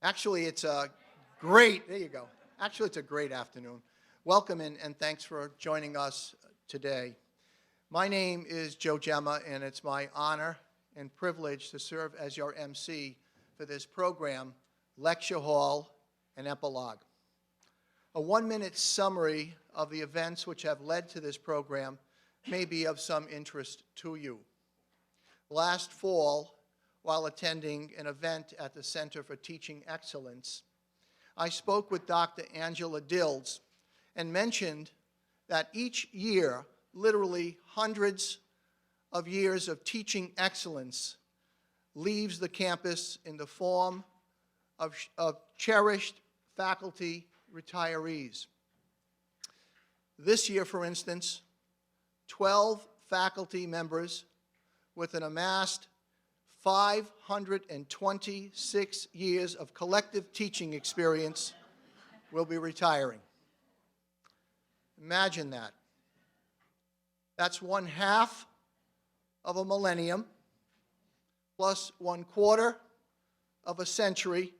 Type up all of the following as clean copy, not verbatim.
Actually, it's a great, there you go. Actually, it's a great afternoon. Welcome and thanks for joining us today. My name is Joe Gemma, and it's my honor and privilege to serve as your MC for this program, Lecture Hall and Epilogue. A one-minute summary of the events which have led to this program may be of some interest to you. Last fall, while attending an event at the Center for Teaching Excellence, I spoke with Dr. Angela Dills and mentioned that each year, literally hundreds of years of teaching excellence leaves the campus in the form of cherished faculty retirees. This year, for instance, 12 faculty members with an amassed 526 years of collective teaching experience will be retiring. Imagine that. That's 1/2 of a millennium, plus 1/4 of a century,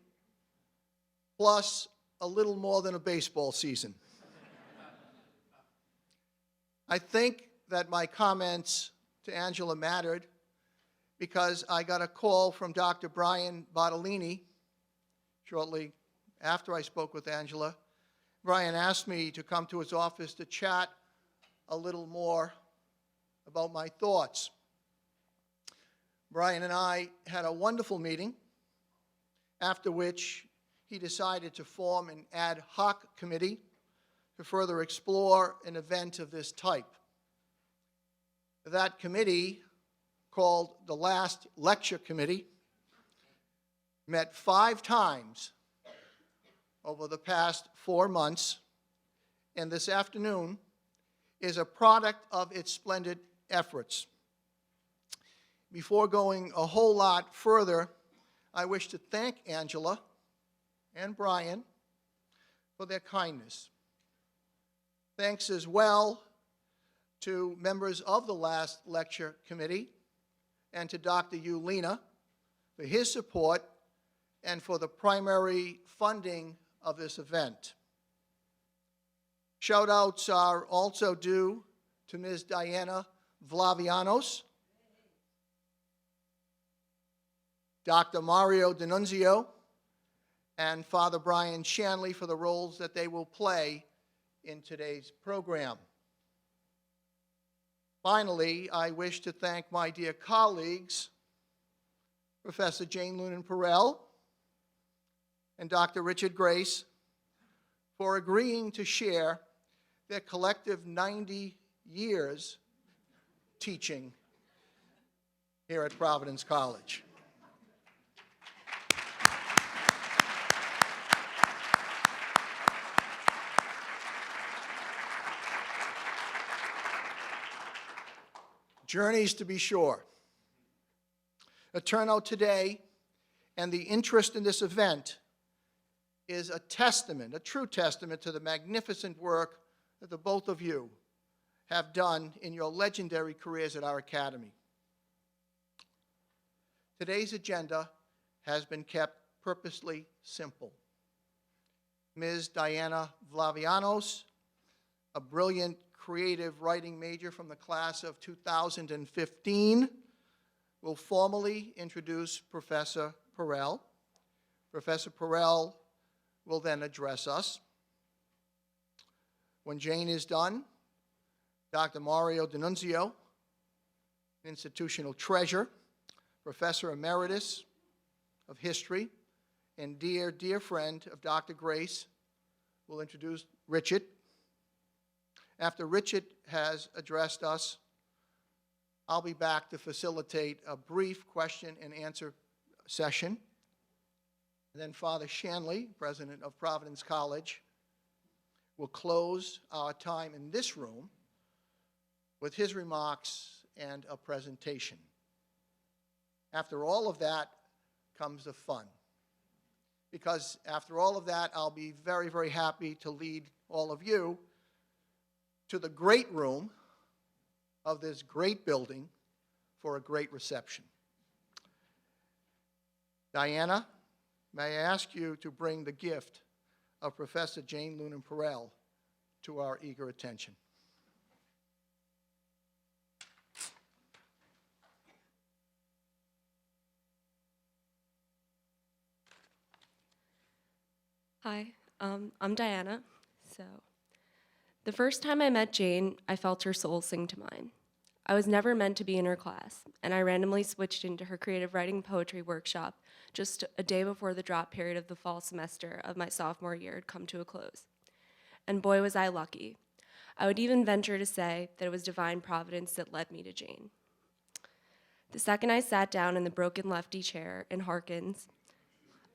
plus a little more than a baseball season. I think that my comments to Angela mattered because I got a call from Dr. Brian Bartolini shortly after I spoke with Angela. Brian asked me to come to his office to chat a little more about my thoughts. Brian and I had a wonderful meeting, after which he decided to form an ad hoc committee to further explore an event of this type. That committee, called the Last Lecture Committee, met 5 times over the past 4 months, and this afternoon is a product of its splendid efforts. Before going a whole lot further, I wish to thank Angela and Brian for their kindness. Thanks as well to members of the Last Lecture Committee and to Dr. Ulina for his support and for the primary funding of this event. Shout-outs are also due to Ms. Diana Vlavianos, Dr. Mario D'Annunzio, and Father Brian Shanley for the roles that they will play in today's program. Finally, I wish to thank my dear colleagues, Professor Jane Lunin Perel and Dr. Richard Grace, for agreeing to share their collective 90 years teaching here at Providence College. Journeys, to be sure. The turnout today and the interest in this event is a testament, a true testament to the magnificent work that the both of you have done in your legendary careers at our academy. Today's agenda has been kept purposely simple. Ms. Diana Vlavianos, a brilliant creative writing major from the class of 2015, will formally introduce Professor Perel. Professor Perel will then address us. When Jane is done, Dr. Mario D'Annunzio, institutional treasure, Professor Emeritus of History, and dear, dear friend of Dr. Grace, will introduce Richard. After Richard has addressed us, I'll be back to facilitate a brief question and answer session. And then Father Shanley, president of Providence College, will close our time in this room with his remarks and a presentation. After all of that comes the fun. Because after all of that, I'll be very, very happy to lead all of you to the great room of this great building for a great reception. Diana, may I ask you to bring the gift of Professor Jane Lunin Perel to our eager attention. Hi, I'm Diana. The first time I met Jane, I felt her soul sing to mine. I was never meant to be in her class, and I randomly switched into her creative writing poetry workshop just a day before the drop period of the fall semester of my sophomore year had come to a close. And boy, was I lucky. I would even venture to say that it was divine providence that led me to Jane. The second I sat down in the broken lefty chair in Harkins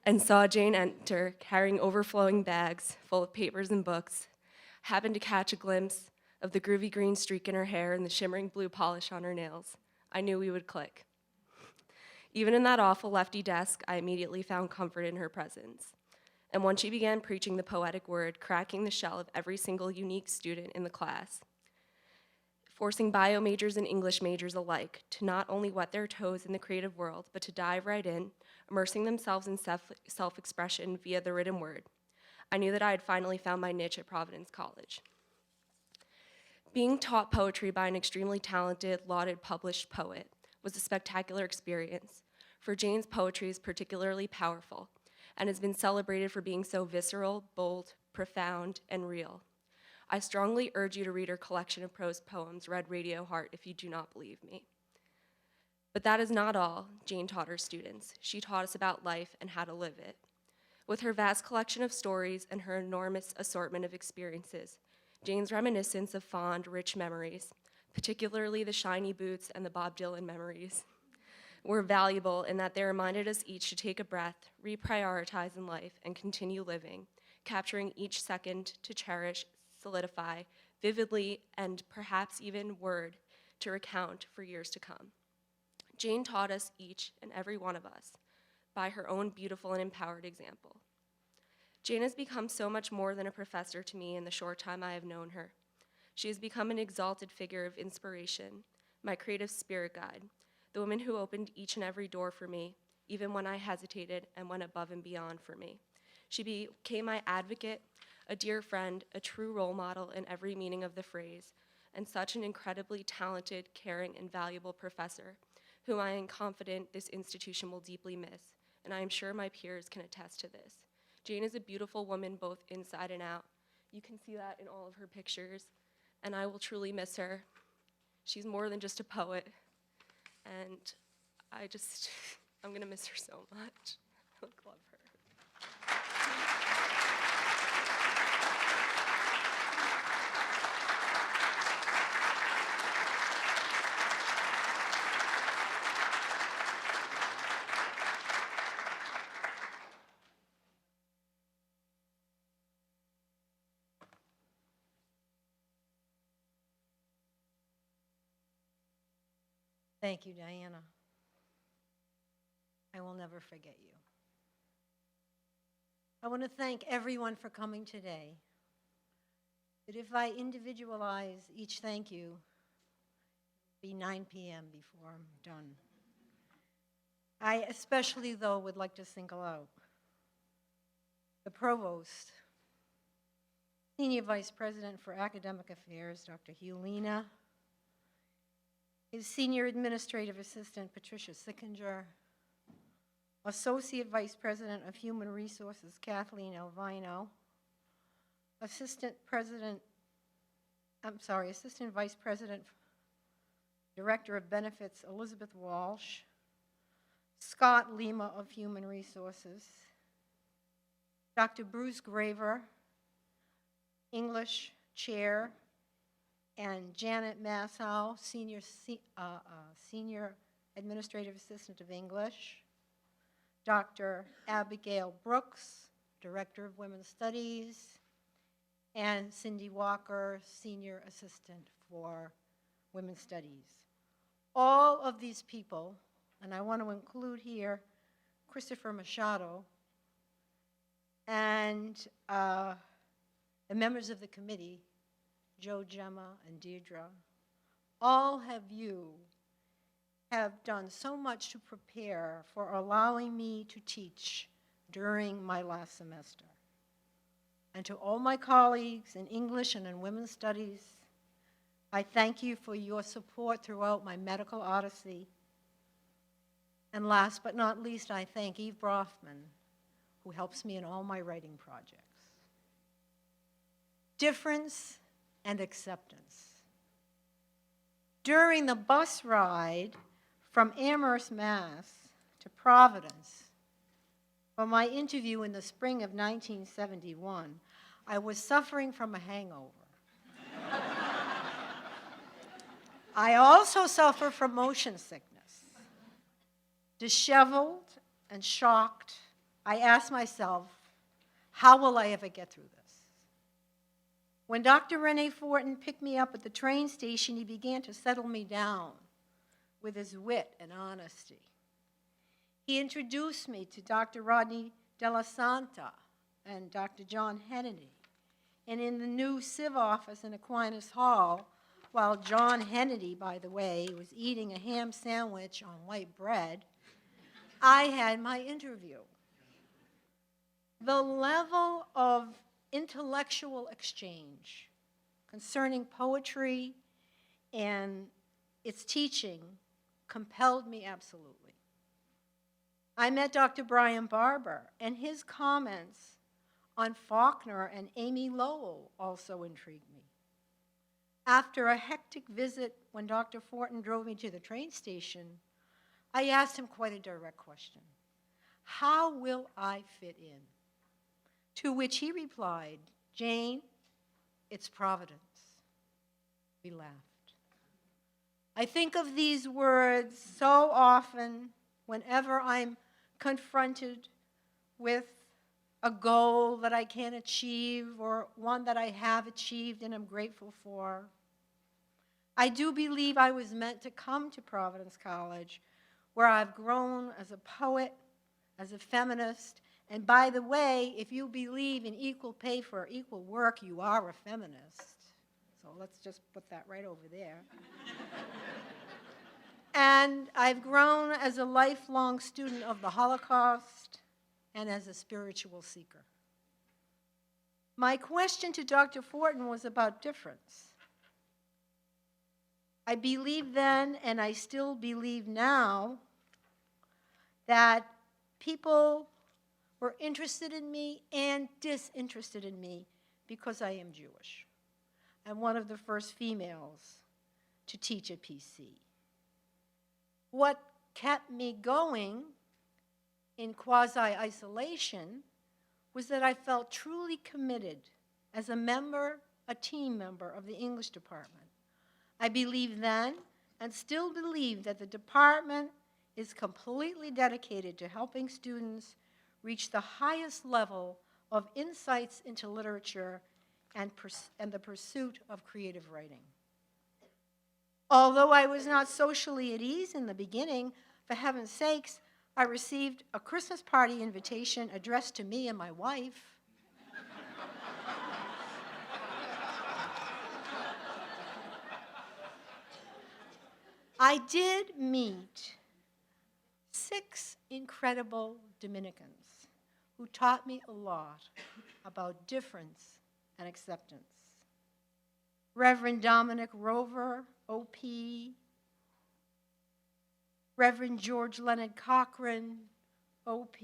and saw Jane enter, carrying overflowing bags full of papers and books, happened to catch a glimpse of the groovy green streak in her hair and the shimmering blue polish on her nails, I knew we would click. Even in that awful lefty desk, I immediately found comfort in her presence. And once she began preaching the poetic word, cracking the shell of every single unique student in the class, forcing bio majors and English majors alike to not only wet their toes in the creative world, but to dive right in, immersing themselves in self-expression via the written word, I knew that I had finally found my niche at Providence College. Being taught poetry by an extremely talented, lauded, published poet was a spectacular experience, for Jane's poetry is particularly powerful and has been celebrated for being so visceral, bold, profound, and real. I strongly urge you to read her collection of prose poems, Red Radio Heart, if you do not believe me. But that is not all Jane taught her students. She taught us about life and how to live it. With her vast collection of stories and her enormous assortment of experiences, Jane's reminiscence of fond, rich memories, particularly the shiny boots and the Bob Dylan memories, were valuable in that they reminded us each to take a breath, reprioritize in life, and continue living, capturing each second to cherish, solidify, vividly, and perhaps even word to recount for years to come. Jane taught us, each and every one of us, by her own beautiful and empowered example. Jane has become so much more than a professor to me in the short time I have known her. She has become an exalted figure of inspiration, my creative spirit guide, the woman who opened each and every door for me, even when I hesitated and went above and beyond for me. She became my advocate, a dear friend, a true role model in every meaning of the phrase, and such an incredibly talented, caring, and valuable professor, whom I am confident this institution will deeply miss, and I am sure my peers can attest to this. Jane is a beautiful woman both inside and out. You can see that in all of her pictures, and I will truly miss her. She's more than just a poet, and I'm gonna miss her so much. I love her. Thank you, Diana. I will never forget you. I want to thank everyone for coming today. But if I individualize each thank you, it'll be 9 p.m. before I'm done. I especially, though, would like to single out the Provost, Senior Vice President for Academic Affairs, Dr. Helena, his Senior Administrative Assistant, Patricia Sickinger, Associate Vice President of Human Resources, Kathleen Elvino, Assistant Vice President, Director of Benefits, Elizabeth Walsh, Scott Lima of Human Resources, Dr. Bruce Graver, English Chair, and Janet Massow, Senior Administrative Assistant of English, Dr. Abigail Brooks, Director of Women's Studies, and Cindy Walker, Senior Assistant for Women's Studies. All of these people, and I want to include here Christopher Machado, and the members of the committee, Joe, Gemma, and Deirdre, all of you have done so much to prepare for allowing me to teach during my last semester. And to all my colleagues in English and in Women's Studies, I thank you for your support throughout my medical odyssey. And last but not least, I thank Eve Brofman, who helps me in all my writing projects. Difference and acceptance. During the bus ride from Amherst, Mass. to Providence, for my interview in the spring of 1971, I was suffering from a hangover. I also suffer from motion sickness. Disheveled and shocked, I asked myself, how will I ever get through this? When Dr. René Fortin picked me up at the train station, he began to settle me down with his wit and honesty. He introduced me to Dr. Rodney Della Santa and Dr. John Hennedy. And in the new Civ office in Aquinas Hall, while John Hennedy, by the way, was eating a ham sandwich on white bread, I had my interview. The level of intellectual exchange concerning poetry and its teaching compelled me absolutely. I met Dr. Brian Barber, and his comments on Faulkner and Amy Lowell also intrigued me. After a hectic visit when Dr. Fortin drove me to the train station, I asked him quite a direct question. How will I fit in? To which he replied, Jane, it's Providence. We laughed. I think of these words so often whenever I'm confronted with a goal that I can't achieve or one that I have achieved and I'm grateful for. I do believe I was meant to come to Providence College, where I've grown as a poet, as a feminist, and by the way, if you believe in equal pay for equal work, you are a feminist. So let's just put that right over there. And I've grown as a lifelong student of the Holocaust and as a spiritual seeker. My question to Dr. Fortin was about difference. I believed then, and I still believe now, that people were interested in me and disinterested in me because I am Jewish. I'm one of the first females to teach at PC. What kept me going in quasi-isolation was that I felt truly committed as a member, a team member of the English department. I believed then and still believe that the department is completely dedicated to helping students reach the highest level of insights into literature and the pursuit of creative writing. Although I was not socially at ease in the beginning, for heaven's sakes, I received a Christmas party invitation addressed to me and my wife. I did meet 6 incredible Dominicans who taught me a lot about difference and acceptance. Reverend Dominic Rover, OP, Reverend George Leonard Cochran, OP,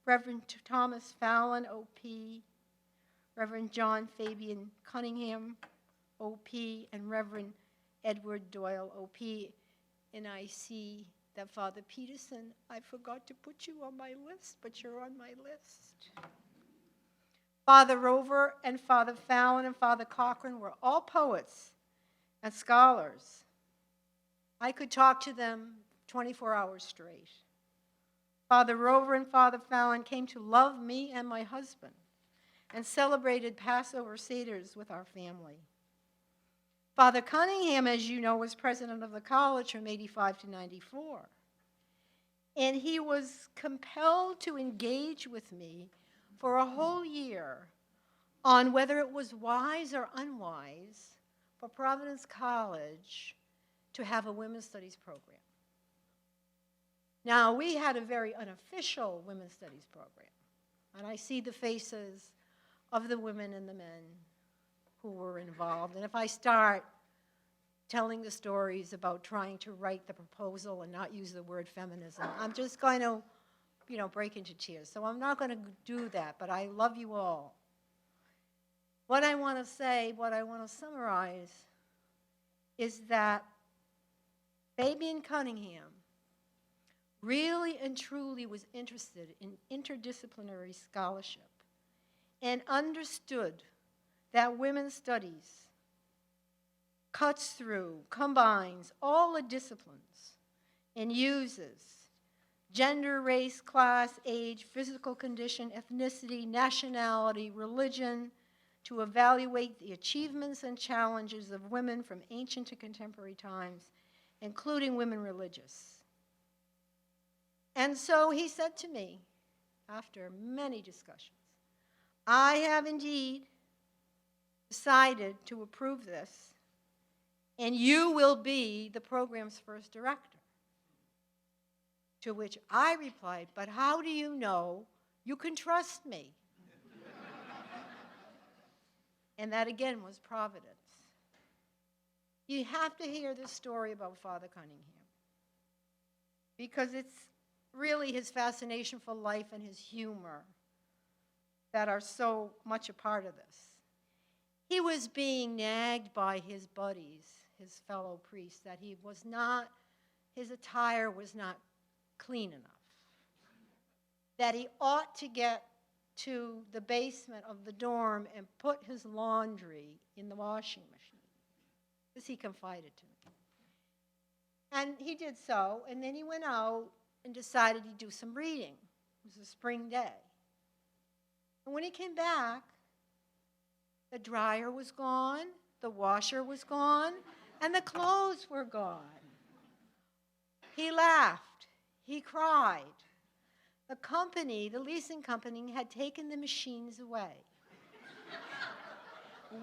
Reverend Thomas Fallon, OP, Reverend John Fabian Cunningham, OP, and Reverend Edward Doyle, OP. And I see that Father Peterson, I forgot to put you on my list, but you're on my list. Father Rover and Father Fallon and Father Cochran were all poets and scholars. I could talk to them 24 hours straight. Father Rover and Father Fallon came to love me and my husband and celebrated Passover Seders with our family. Father Cunningham, as you know, was president of the college from 85 to 94. And he was compelled to engage with me for a whole year on whether it was wise or unwise for Providence College to have a women's studies program. Now, we had a very unofficial women's studies program, and I see the faces of the women and the men who were involved. And if I start telling the stories about trying to write the proposal and not use the word feminism, I'm just going to, break into tears. So I'm not going to do that, but I love you all. What I want to say, what I want to summarize, is that Fabian Cunningham really and truly was interested in interdisciplinary scholarship and understood that women's studies cuts through, combines all the disciplines, and uses gender, race, class, age, physical condition, ethnicity, nationality, religion to evaluate the achievements and challenges of women from ancient to contemporary times, including women religious. And so he said to me, after many discussions, I have indeed decided to approve this, and you will be the program's first director. To which I replied, but how do you know you can trust me? And that again was providence. You have to hear this story about Father Cunningham, because it's really his fascination for life and his humor that are so much a part of this. He was being nagged by his buddies, his fellow priests, that his attire was not clean enough, that he ought to get to the basement of the dorm and put his laundry in the washing machine. This he confided to me. And he did so, and then he went out and decided he'd do some reading. It was a spring day. And when he came back, the dryer was gone, the washer was gone, and the clothes were gone. He laughed. He cried. The company, the leasing company, had taken the machines away.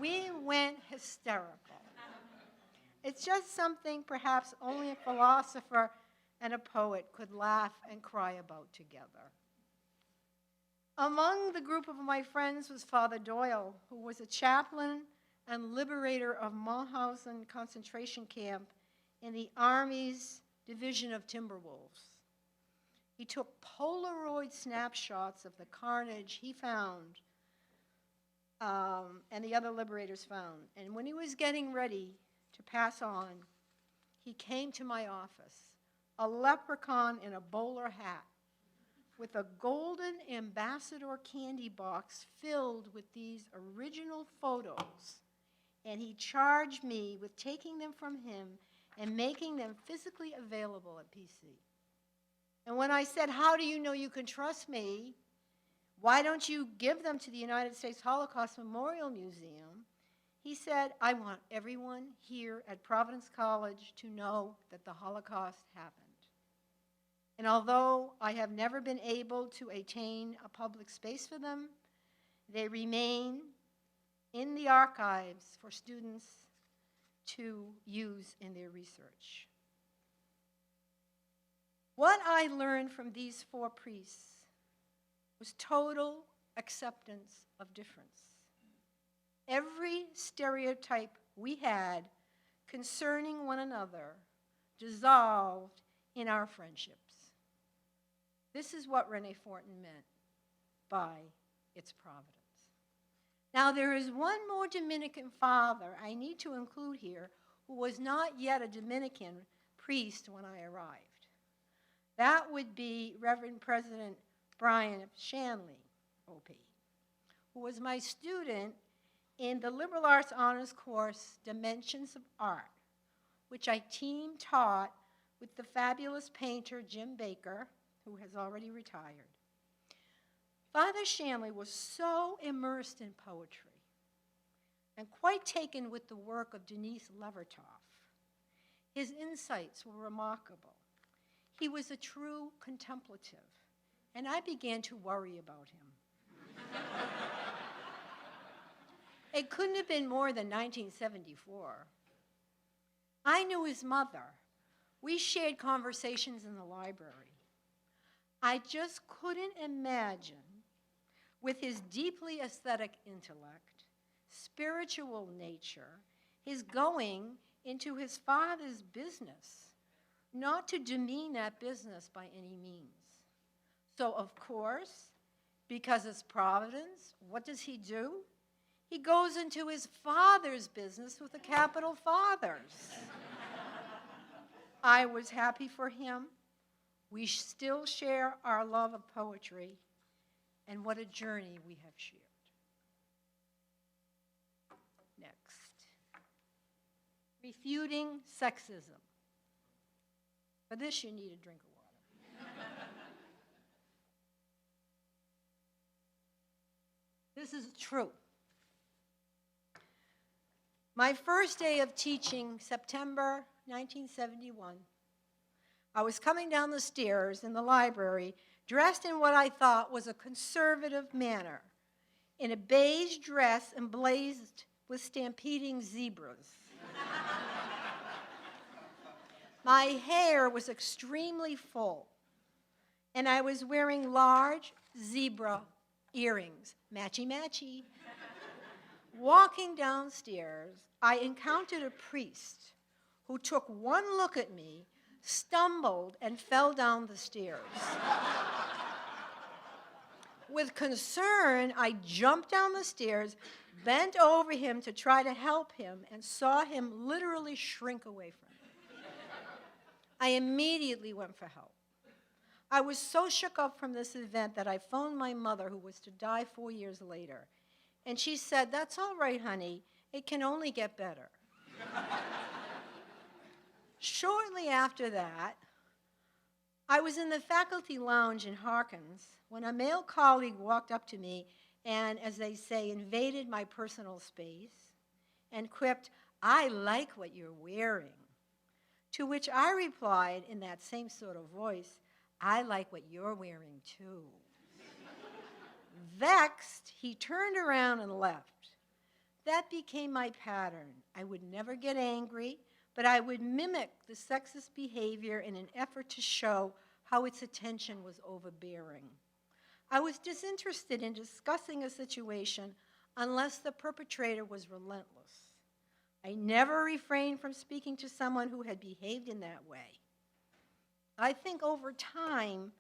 We went hysterical. It's just something perhaps only a philosopher and a poet could laugh and cry about together. Among the group of my friends was Father Doyle, who was a chaplain and liberator of Mauthausen concentration camp in the Army's division of Timberwolves. He took Polaroid snapshots of the carnage he found and the other liberators found. And when he was getting ready to pass on, he came to my office, a leprechaun in a bowler hat, with a golden ambassador candy box filled with these original photos. And he charged me with taking them from him and making them physically available at PC. And when I said, how do you know you can trust me? Why don't you give them to the United States Holocaust Memorial Museum? He said, I want everyone here at Providence College to know that the Holocaust happened. And although I have never been able to attain a public space for them, they remain in the archives for students to use in their research. What I learned from these four priests was total acceptance of difference. Every stereotype we had concerning one another dissolved in our friendships. This is what René Fortin meant by its providence. Now, there is one more Dominican father I need to include here who was not yet a Dominican priest when I arrived. That would be Reverend President Brian Shanley, OP, who was my student in the liberal arts honors course, Dimensions of Art, which I team taught with the fabulous painter Jim Baker, who has already retired. Father Shanley was so immersed in poetry and quite taken with the work of Denise Levertov. His insights were remarkable. He was a true contemplative, and I began to worry about him. It couldn't have been more than 1974. I knew his mother. We shared conversations in the library. I just couldn't imagine, with his deeply aesthetic intellect, spiritual nature, his going into his father's business, not to demean that business by any means. So, of course, because it's Providence, what does he do? He goes into his father's business with a capital Fathers. I was happy for him. We still share our love of poetry, and what a journey we have shared. Next. Refuting Sexism. For this, you need a drink of water. This is true. My first day of teaching, September 1971, I was coming down the stairs in the library dressed in what I thought was a conservative manner, in a beige dress emblazoned with stampeding zebras. My hair was extremely full, and I was wearing large zebra earrings, matchy-matchy. Walking downstairs, I encountered a priest who took one look at me, stumbled, and fell down the stairs. With concern, I jumped down the stairs, bent over him to try to help him, and saw him literally shrink away from me. I immediately went for help. I was so shook up from this event that I phoned my mother, who was to die 4 years later. And she said, "That's all right, honey. It can only get better." Shortly after that, I was in the faculty lounge in Harkins when a male colleague walked up to me and, as they say, invaded my personal space and quipped, "I like what you're wearing." To which I replied in that same sort of voice, "I like what you're wearing too." Vexed, he turned around and left. That became my pattern. I would never get angry, but I would mimic the sexist behavior in an effort to show how its attention was overbearing. I was disinterested in discussing a situation unless the perpetrator was relentless. I never refrained from speaking to someone who had behaved in that way. I think over time,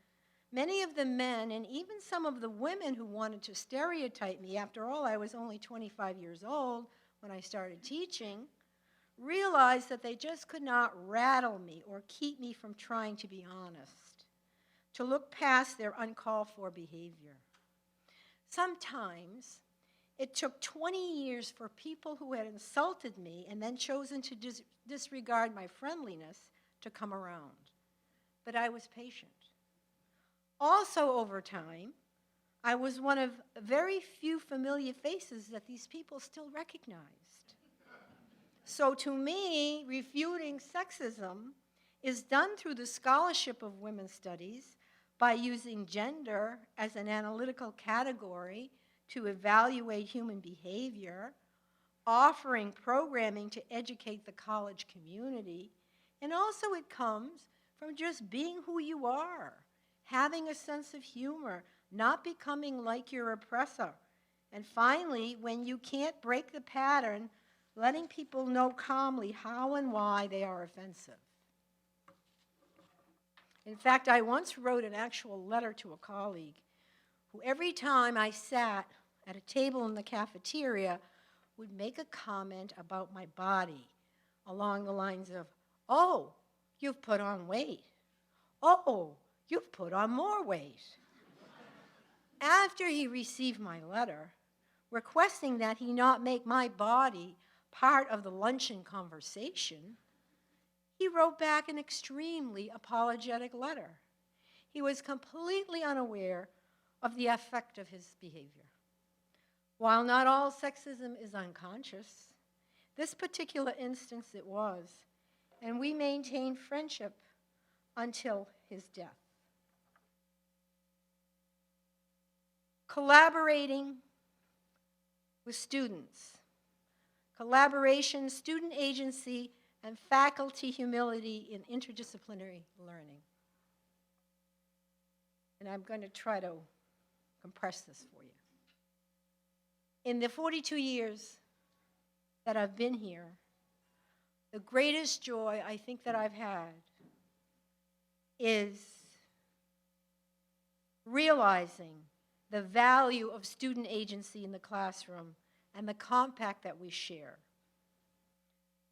many of the men and even some of the women who wanted to stereotype me, after all, I was only 25 years old when I started teaching, realized that they just could not rattle me or keep me from trying to be honest, to look past their uncalled for behavior. Sometimes it took 20 years for people who had insulted me and then chosen to disregard my friendliness to come around. But I was patient. Also, over time, I was one of very few familiar faces that these people still recognized. So to me, refuting sexism is done through the scholarship of women's studies by using gender as an analytical category to evaluate human behavior, offering programming to educate the college community, and also it comes from just being who you are, having a sense of humor, not becoming like your oppressor. And finally, when you can't break the pattern, letting people know calmly how and why they are offensive. In fact, I once wrote an actual letter to a colleague who every time I sat at a table in the cafeteria would make a comment about my body along the lines of, "Oh, you've put on weight. Oh, you've put on more weight." After he received my letter, requesting that he not make my body part of the luncheon conversation, he wrote back an extremely apologetic letter. He was completely unaware of the effect of his behavior. While not all sexism is unconscious, this particular instance it was, and we maintained friendship until his death. Collaborating with students. Collaboration, student agency, and faculty humility in interdisciplinary learning. and I'm going to try to compress this for you. In the 42 years that I've been here, the greatest joy I think that I've had is realizing the value of student agency in the classroom and the compact that we share.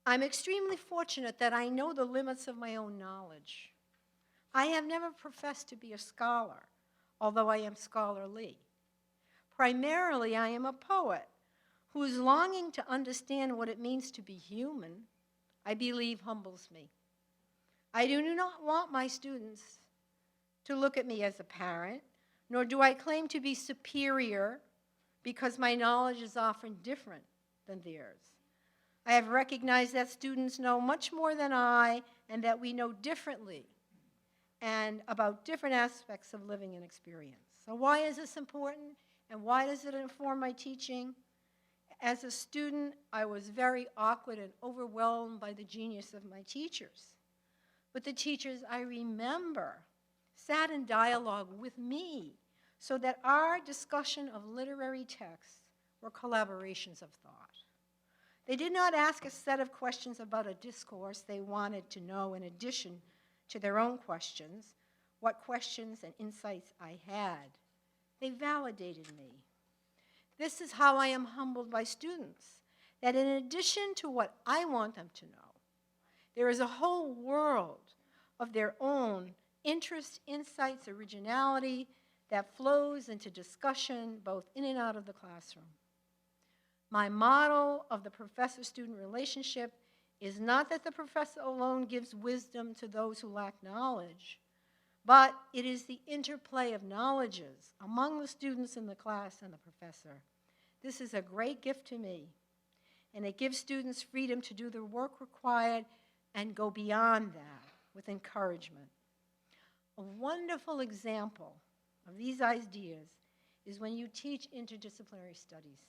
I'm extremely fortunate that I know the limits of my own knowledge. I have never professed to be a scholar, although I am scholarly. Primarily, I am a poet whose longing to understand what it means to be human, I believe, humbles me. I do not want my students to look at me as a parent, nor do I claim to be superior because my knowledge is often different than theirs. I have recognized that students know much more than I and that we know differently and about different aspects of living and experience. So why is this important and why does it inform my teaching? As a student, I was very awkward and overwhelmed by the genius of my teachers. But the teachers I remember sat in dialogue with me so that our discussion of literary texts were collaborations of thought. They did not ask a set of questions about a discourse they wanted to know in addition to their own questions, what questions and insights I had. They validated me. This is how I am humbled by students, that in addition to what I want them to know, there is a whole world of their own interests, insights, originality that flows into discussion both in and out of the classroom. My model of the professor-student relationship is not that the professor alone gives wisdom to those who lack knowledge, but it is the interplay of knowledges among the students in the class and the professor. This is a great gift to me, and it gives students freedom to do the work required and go beyond that with encouragement. A wonderful example of these ideas is when you teach interdisciplinary studies.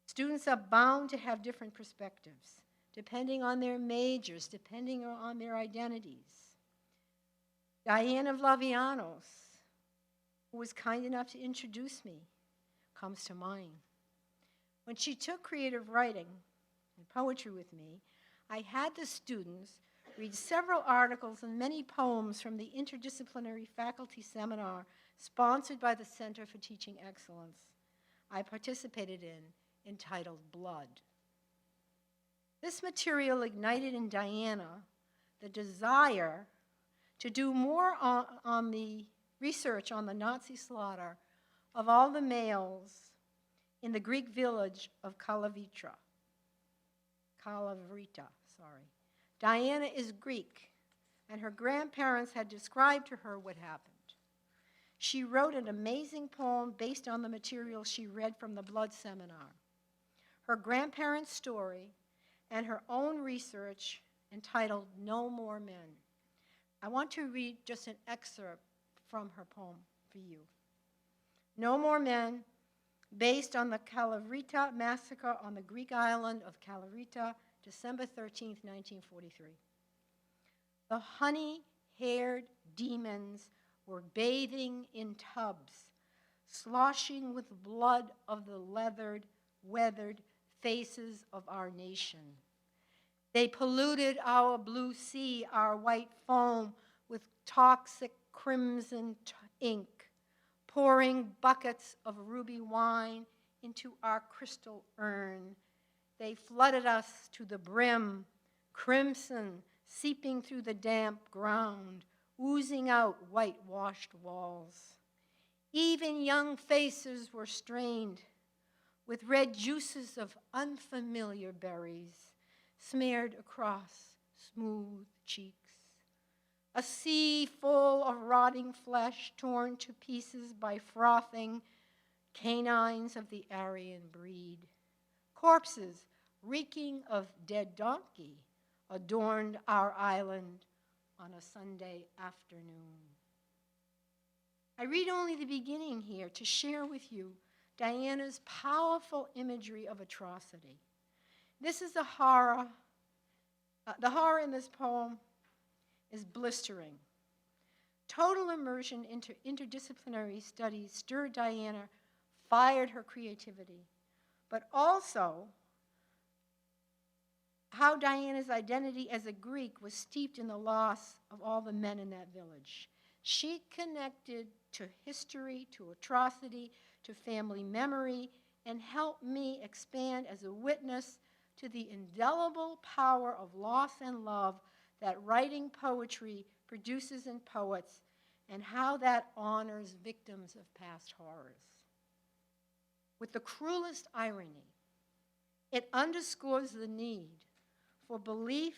Students are bound to have different perspectives, depending on their majors, depending on their identities. Diana Vlavianos, who was kind enough to introduce me, comes to mind. When she took creative writing and poetry with me, I had the students read several articles and many poems from the interdisciplinary faculty seminar sponsored by the Center for Teaching Excellence I participated in, entitled Blood. This material ignited in Diana the desire to do more on the research on the Nazi slaughter of all the males in the Greek village of Kalavrita. Diana is Greek, and her grandparents had described to her what happened. She wrote an amazing poem based on the material she read from the Blood seminar. Her grandparents' story and her own research entitled No More Men. I want to read just an excerpt from her poem for you. No More Men, based on the Kalavrita massacre on the Greek island of Kalavrita, December 13, 1943. The honey-haired demons were bathing in tubs, sloshing with blood of the leathered, weathered faces of our nation. They polluted our blue sea, our white foam, with toxic crimson ink, pouring buckets of ruby wine into our crystal urn. They flooded us to the brim, crimson seeping through the damp ground, oozing out whitewashed walls. Even young faces were strained with red juices of unfamiliar berries smeared across smooth cheeks. A sea full of rotting flesh torn to pieces by frothing canines of the Aryan breed. Corpses reeking of dead donkey adorned our island on a Sunday afternoon. I read only the beginning here to share with you Diana's powerful imagery of atrocity. This is the horror. The horror in this poem is blistering. Total immersion into interdisciplinary studies stirred Diana, fired her creativity, but also how Diana's identity as a Greek was steeped in the loss of all the men in that village. She connected to history, to atrocity, to family memory, and helped me expand as a witness to the indelible power of loss and love that writing poetry produces in poets, and how that honors victims of past horrors. With the cruelest irony, it underscores the need for belief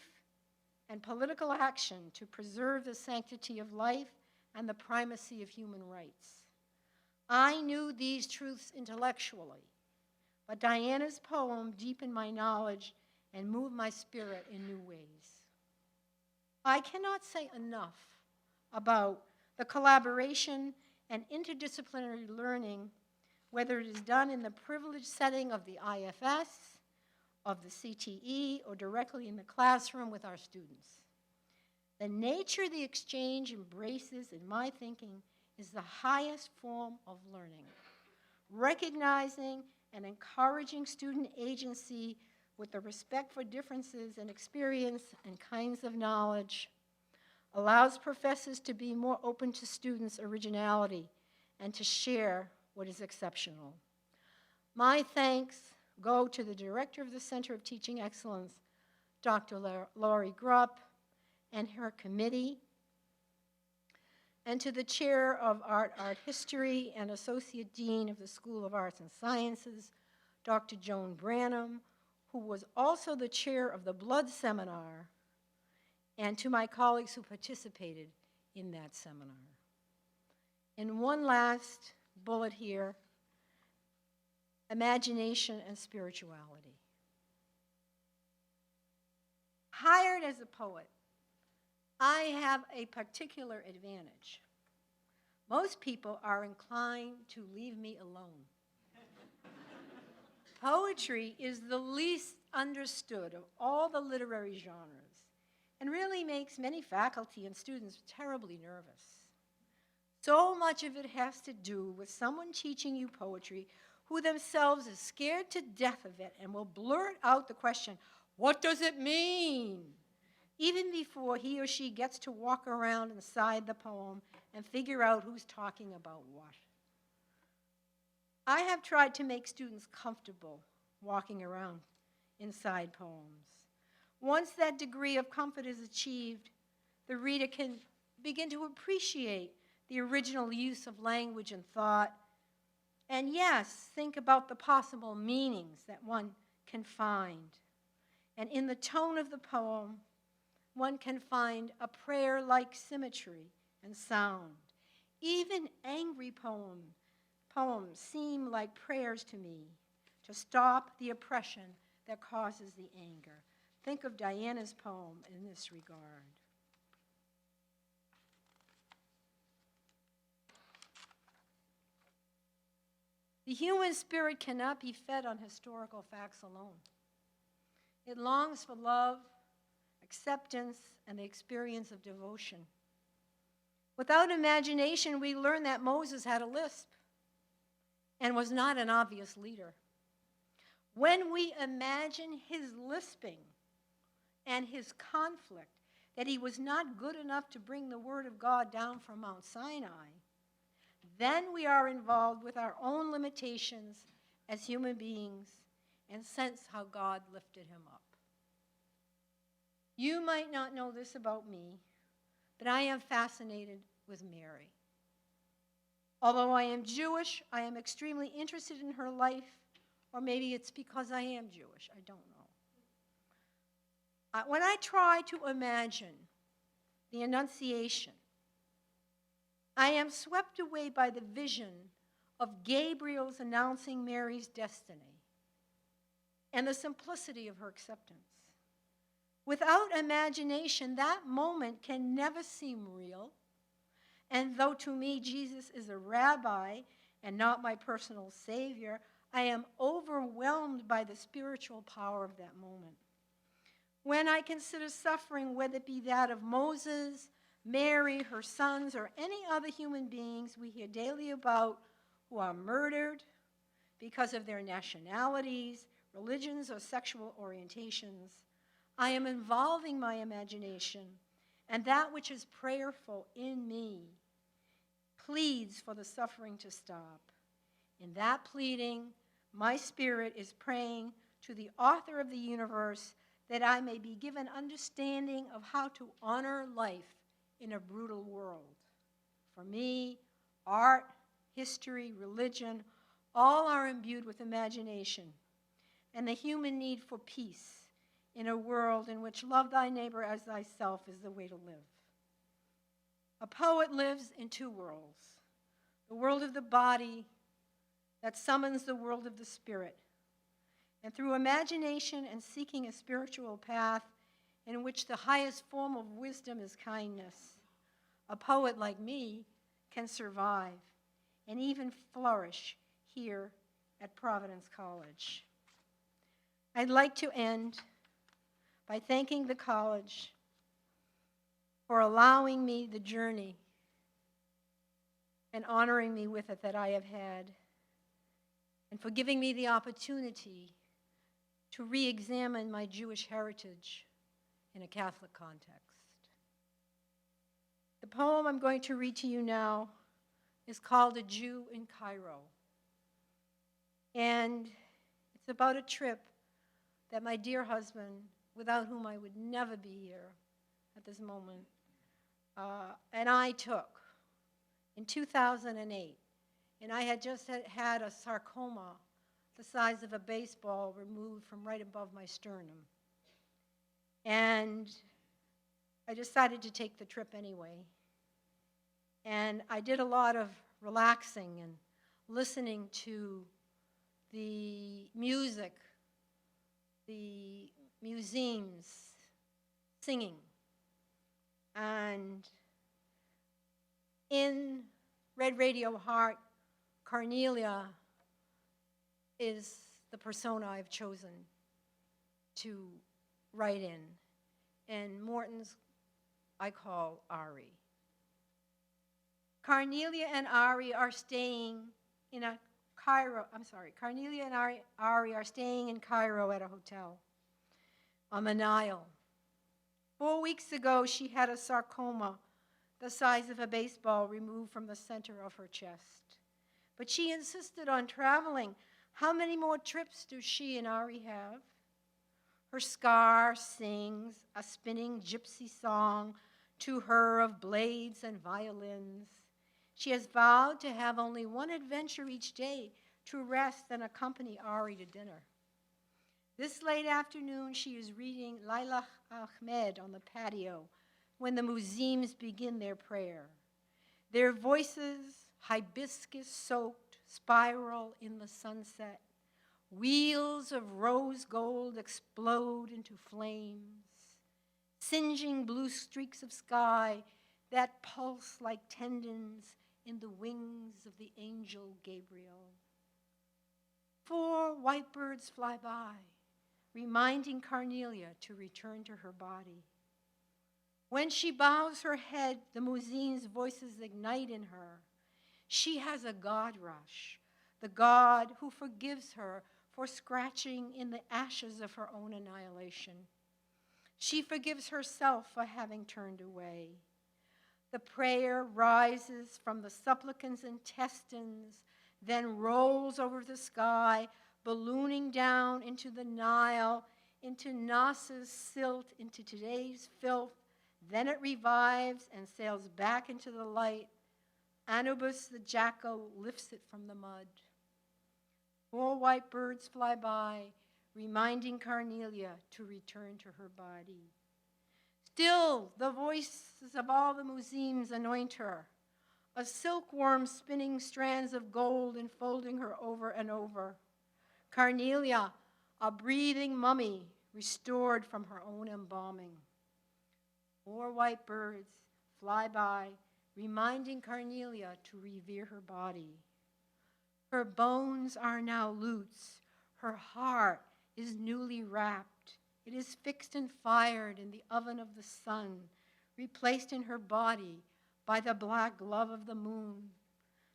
and political action to preserve the sanctity of life and the primacy of human rights. I knew these truths intellectually, but Diana's poem deepened my knowledge and moved my spirit in new ways. I cannot say enough about the collaboration and interdisciplinary learning, whether it is done in the privileged setting of the IFS, of the CTE, or directly in the classroom with our students. The nature the exchange embraces, in my thinking, is the highest form of learning. Recognizing and encouraging student agency with the respect for differences in experience and kinds of knowledge allows professors to be more open to students' originality and to share what is exceptional. My thanks go to the director of the Center of Teaching Excellence, Dr. Laurie Grupp, and her committee, and to the chair of Art History and Associate Dean of the School of Arts and Sciences, Dr. Joan Branham, who was also the chair of the Blood Seminar, and to my colleagues who participated in that seminar. And one last bullet here, imagination and spirituality. Hired as a poet, I have a particular advantage. Most people are inclined to leave me alone. Poetry is the least understood of all the literary genres and really makes many faculty and students terribly nervous. So much of it has to do with someone teaching you poetry who themselves is scared to death of it and will blurt out the question, "What does it mean?" even before he or she gets to walk around inside the poem and figure out who's talking about what. I have tried to make students comfortable walking around inside poems. Once that degree of comfort is achieved, the reader can begin to appreciate the original use of language and thought, and yes, think about the possible meanings that one can find. And in the tone of the poem, one can find a prayer-like symmetry and sound. Even angry poems seem like prayers to me to stop the oppression that causes the anger. Think of Diana's poem in this regard. The human spirit cannot be fed on historical facts alone. It longs for love, acceptance, and the experience of devotion. Without imagination, we learn that Moses had a lisp and was not an obvious leader. When we imagine his lisping and his conflict, that he was not good enough to bring the word of God down from Mount Sinai, then we are involved with our own limitations as human beings and sense how God lifted him up. You might not know this about me, but I am fascinated with Mary. Although I am Jewish, I am extremely interested in her life, or maybe it's because I am Jewish, I don't know. When I try to imagine the Annunciation, I am swept away by the vision of Gabriel's announcing Mary's destiny and the simplicity of her acceptance. Without imagination, that moment can never seem real. And though to me Jesus is a rabbi and not my personal savior, I am overwhelmed by the spiritual power of that moment. When I consider suffering, whether it be that of Moses, Mary, her sons, or any other human beings we hear daily about who are murdered because of their nationalities, religions, or sexual orientations, I am involving my imagination, and that which is prayerful in me pleads for the suffering to stop. In that pleading, my spirit is praying to the author of the universe that I may be given understanding of how to honor life in a brutal world. For me, art, history, religion, all are imbued with imagination and the human need for peace in a world in which love thy neighbor as thyself is the way to live. A poet lives in two worlds, the world of the body that summons the world of the spirit, and through imagination and seeking a spiritual path in which the highest form of wisdom is kindness, a poet like me can survive and even flourish here at Providence College. I'd like to end by thanking the college for allowing me the journey and honoring me with it that I have had, and for giving me the opportunity to re-examine my Jewish heritage in a Catholic context. The poem I'm going to read to you now is called A Jew in Cairo. And it's about a trip that my dear husband, without whom I would never be here at this moment, and I took in 2008. And I had just had a sarcoma the size of a baseball removed from right above my sternum. And I decided to take the trip anyway. And I did a lot of relaxing and listening to the music, the museums, singing. And in Red Radio Heart, Cornelia is the persona I've chosen to write in. And Morton's I call Ari. Cornelia and Ari are staying in a Cairo, Cornelia and Ari are staying in Cairo at a hotel on the Nile. 4 weeks ago, she had a sarcoma the size of a baseball removed from the center of her chest. But she insisted on traveling. How many more trips do she and Ari have? Her scar sings a spinning gypsy song to her of blades and violins. She has vowed to have only one adventure each day, to rest and accompany Ari to dinner. This late afternoon, she is reading Laila Ahmed on the patio when the museums begin their prayer. Their voices, hibiscus-soaked, spiral in the sunset. Wheels of rose gold explode into flames, singeing blue streaks of sky that pulse like tendons in the wings of the angel Gabriel. 4 white birds fly by, reminding Cornelia to return to her body. When she bows her head, the muezzin's voices ignite in her. She has a God rush, the God who forgives her for scratching in the ashes of her own annihilation. She forgives herself for having turned away. The prayer rises from the supplicant's intestines, then rolls over the sky, ballooning down into the Nile, into Nas's silt, into today's filth. Then it revives and sails back into the light. Anubis the jackal lifts it from the mud. 4 white birds fly by, reminding Cornelia to return to her body. Still, the voices of all the muezzins anoint her, a silkworm spinning strands of gold and folding her over and over. Cornelia, a breathing mummy restored from her own embalming. 4 white birds fly by, reminding Cornelia to revere her body. Her bones are now lutes. Her heart is newly wrapped. It is fixed and fired in the oven of the sun, replaced in her body by the black glove of the moon.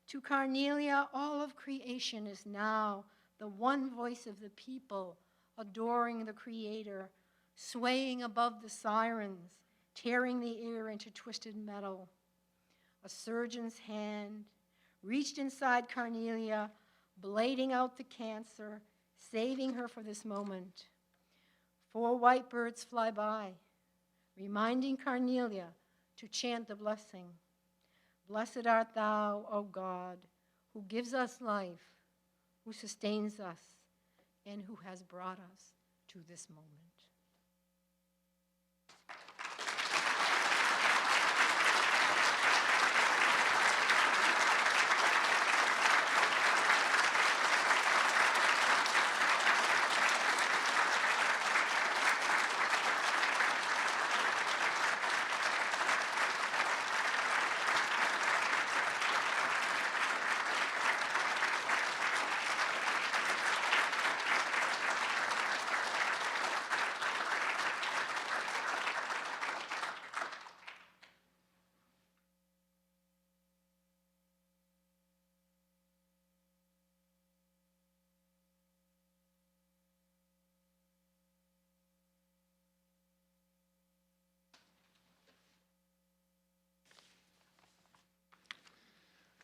To Carnelia, all of creation is now the one voice of the people, adoring the Creator, swaying above the sirens, tearing the air into twisted metal. A surgeon's hand reached inside Carnelia, blading out the cancer, saving her for this moment. 4 white birds fly by, reminding Carnelia to chant the blessing. Blessed art thou, O God, who gives us life, who sustains us, and who has brought us to this moment.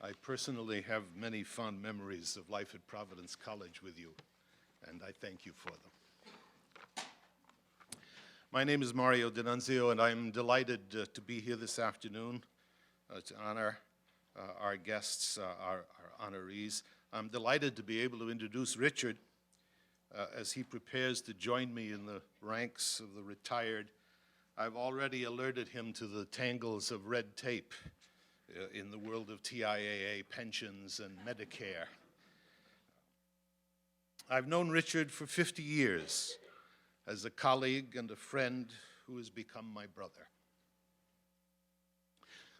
I personally have many fond memories of life at Providence College with you, and I thank you for them. My name is Mario D'Annunzio, and I'm delighted to be here this afternoon to honor our guests, our honorees. I'm delighted to be able to introduce Richard as he prepares to join me in the ranks of the retired. I've already alerted him to the tangles of red tape in the world of TIAA pensions and Medicare. I've known Richard for 50 years as a colleague and a friend who has become my brother.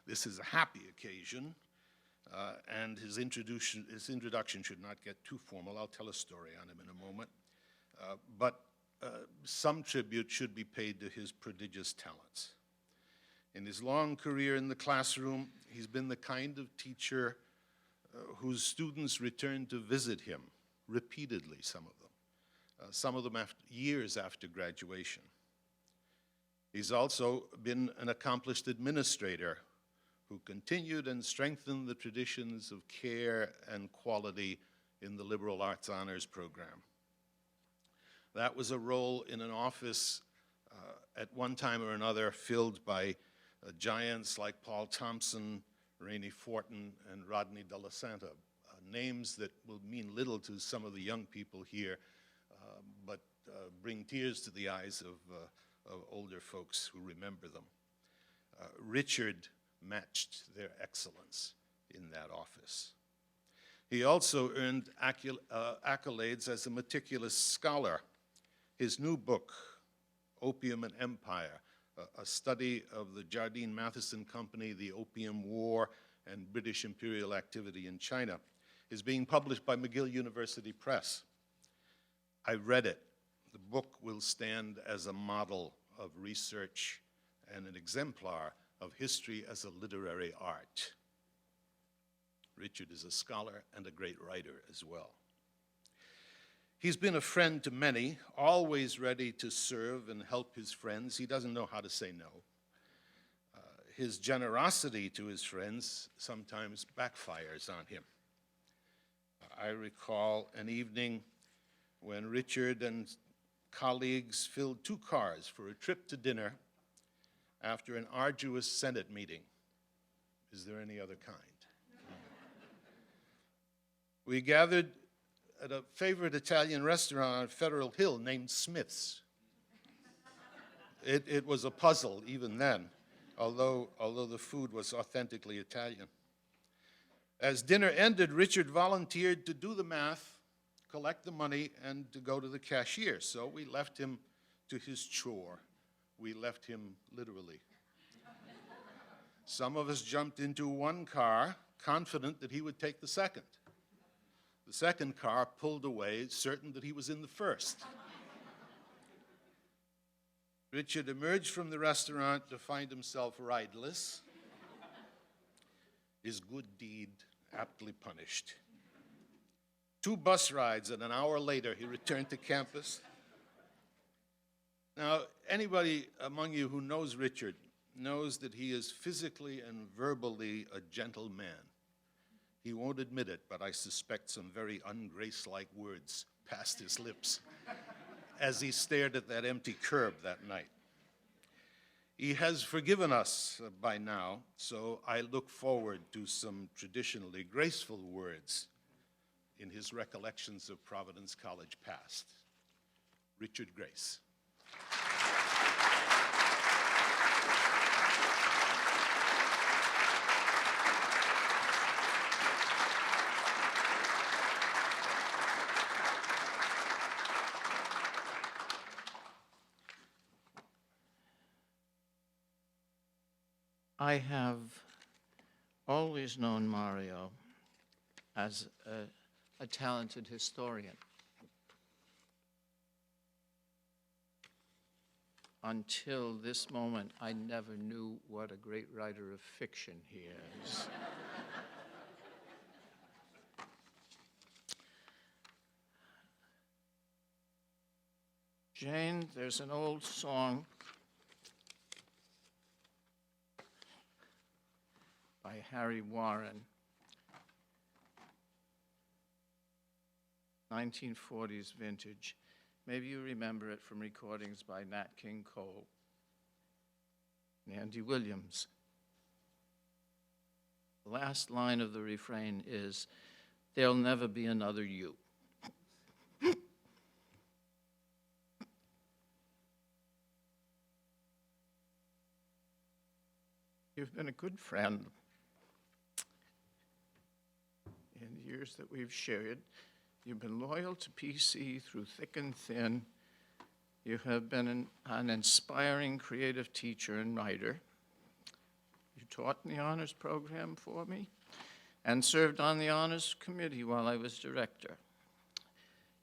This is a happy occasion, and his introduction should not get too formal. I'll tell a story on him in a moment. But some tribute should be paid to his prodigious talents. In his long career in the classroom, he's been the kind of teacher whose students return to visit him repeatedly, some of them years after graduation. He's also been an accomplished administrator who continued and strengthened the traditions of care and quality in the liberal arts honors program. That was a role in an office at one time or another filled by giants like Paul Thompson, Rainey Fortin, and Rodney De La Santa, names that will mean little to some of the young people here, but bring tears to the eyes of older folks who remember them. Richard matched their excellence in that office. He also earned accolades as a meticulous scholar. His new book, Opium and Empire, a study of the Jardine Matheson Company, the Opium War, and British imperial activity in China, is being published by McGill University Press. I read it. The book will stand as a model of research and an exemplar of history as a literary art. Richard is a scholar and a great writer as well. He's been a friend to many, always ready to serve and help his friends. He doesn't know how to say no. His generosity to his friends sometimes backfires on him. I recall an evening when Richard and colleagues filled 2 cars for a trip to dinner after an arduous Senate meeting. Is there any other kind? We gathered at a favorite Italian restaurant on Federal Hill named Smith's. It was a puzzle even then, although the food was authentically Italian. As dinner ended, Richard volunteered to do the math, collect the money, and to go to the cashier. So we left him to his chore. We left him literally. Some of us jumped into one car, confident that he would take the second. The second car pulled away, certain that he was in the first. Richard emerged from the restaurant to find himself rideless, his good deed aptly punished. 2 bus rides, and an hour later he returned to campus. Now, anybody among you who knows Richard knows that he is physically and verbally a gentle man. He won't admit it, but I suspect some very ungrace-like words passed his lips as he stared at that empty curb that night. He has forgiven us by now, so I look forward to some traditionally graceful words in his recollections of Providence College past. Richard Grace. I have always known Mario as a talented historian. Until this moment, I never knew what a great writer of fiction he is. Jane, there's an old song by Harry Warren, 1940s vintage. Maybe you remember it from recordings by Nat King Cole and Andy Williams. The last line of the refrain is, "There'll never be another you." You've been a good friend in the years that we've shared. You've been loyal to PC through thick and thin. You have been an inspiring creative teacher and writer. You taught in the honors program for me and served on the honors committee while I was director.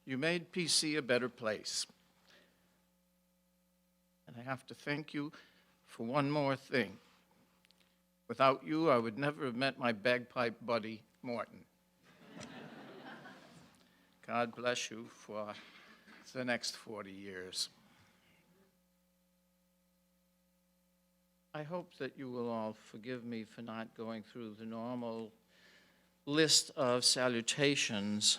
You made PC a better place. And I have to thank you for one more thing. Without you, I would never have met my bagpipe buddy, Morton. God bless you for the next 40 years. I hope that you will all forgive me for not going through the normal list of salutations.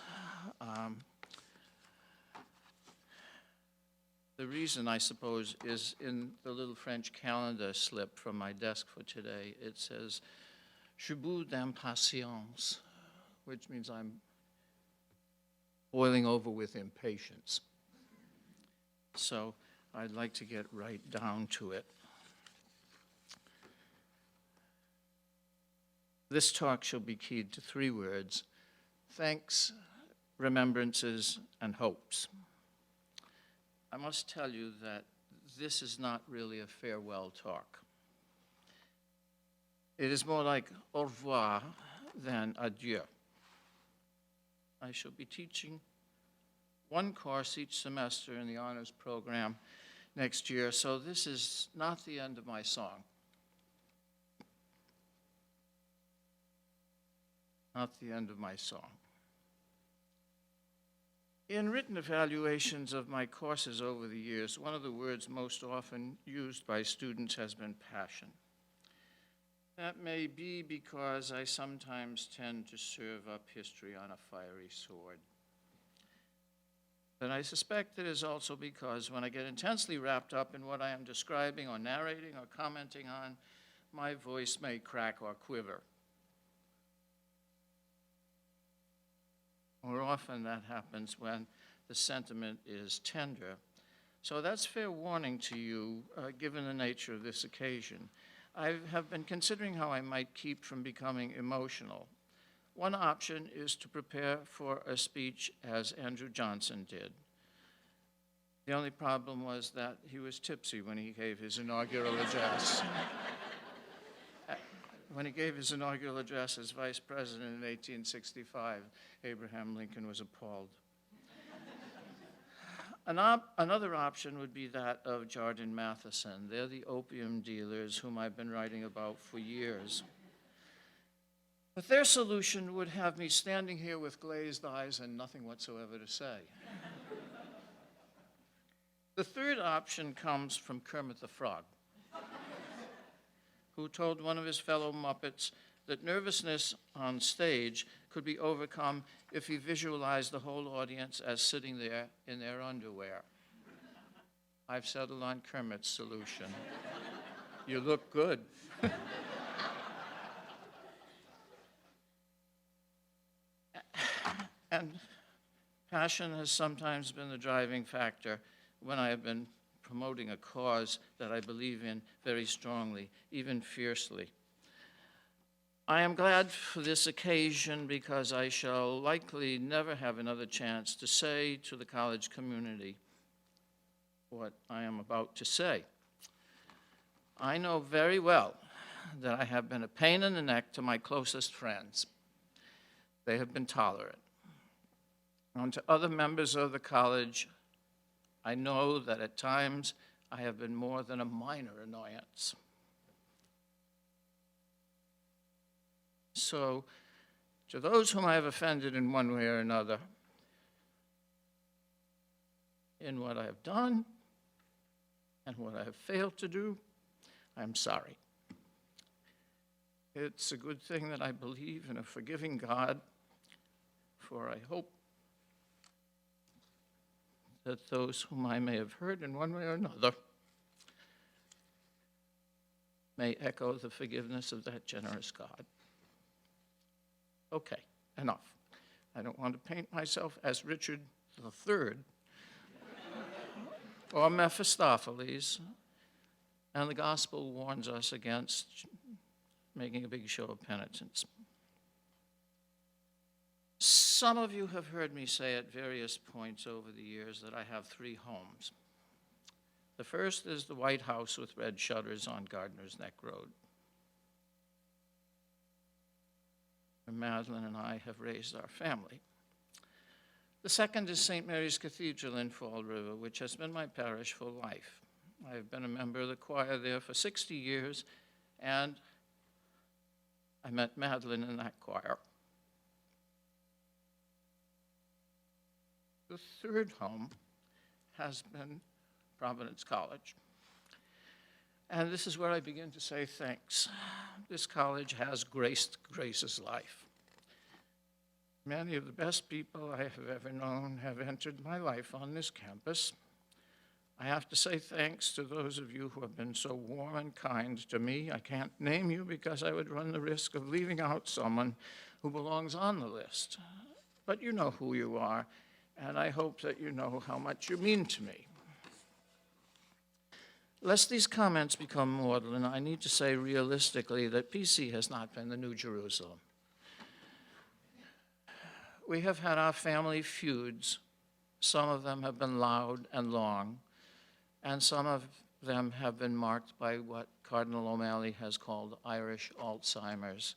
The reason, I suppose, is in the little French calendar slip from my desk for today. It says, "Je bout d'impatience," which means I'm boiling over with impatience. So I'd like to get right down to it. This talk shall be keyed to 3 words: thanks, remembrances, and hopes. I must tell you that this is not really a farewell talk. It is more like au revoir than adieu. I shall be teaching 1 course each semester in the honors program next year, so this is not the end of my song. Not the end of my song. In written evaluations of my courses over the years, one of the words most often used by students has been passion. That may be because I sometimes tend to serve up history on a fiery sword. But I suspect it is also because when I get intensely wrapped up in what I am describing or narrating or commenting on, my voice may crack or quiver. More often that happens when the sentiment is tender. So that's fair warning to you, given the nature of this occasion. I have been considering how I might keep from becoming emotional. One option is to prepare for a speech as Andrew Johnson did. The only problem was that he was tipsy when he gave his inaugural address. When he gave his inaugural address as vice president in 1865, Abraham Lincoln was appalled. Another option would be that of Jardine Matheson. They're the opium dealers whom I've been writing about for years. But their solution would have me standing here with glazed eyes and nothing whatsoever to say. The third option comes from Kermit the Frog, who told one of his fellow Muppets that nervousness on stage could be overcome if he visualized the whole audience as sitting there in their underwear. I've settled on Kermit's solution. You look good. And passion has sometimes been the driving factor when I have been promoting a cause that I believe in very strongly, even fiercely. I am glad for this occasion because I shall likely never have another chance to say to the college community what I am about to say. I know very well that I have been a pain in the neck to my closest friends. They have been tolerant. And to other members of the college, I know that at times I have been more than a minor annoyance. So, to those whom I have offended in one way or another, in what I have done and what I have failed to do, I'm sorry. It's a good thing that I believe in a forgiving God, for I hope that those whom I may have hurt in one way or another may echo the forgiveness of that generous God. Okay, enough. I don't want to paint myself as Richard III or Mephistopheles, and the gospel warns us against making a big show of penitence. Some of you have heard me say at various points over the years that I have 3 homes. The first is the White House with red shutters on Gardener's Neck Road, where Madeline and I have raised our family. The second is St. Mary's Cathedral in Fall River, which has been my parish for life. I have been a member of the choir there for 60 years, and I met Madeline in that choir. The third home has been Providence College. And this is where I begin to say thanks. This college has graced Grace's life. Many of the best people I have ever known have entered my life on this campus. I have to say thanks to those of you who have been so warm and kind to me. I can't name you because I would run the risk of leaving out someone who belongs on the list. But you know who you are, and I hope that you know how much you mean to me. Lest these comments become maudlin, I need to say realistically that PC has not been the New Jerusalem. We have had our family feuds. Some of them have been loud and long, and some of them have been marked by what Cardinal O'Malley has called Irish Alzheimer's,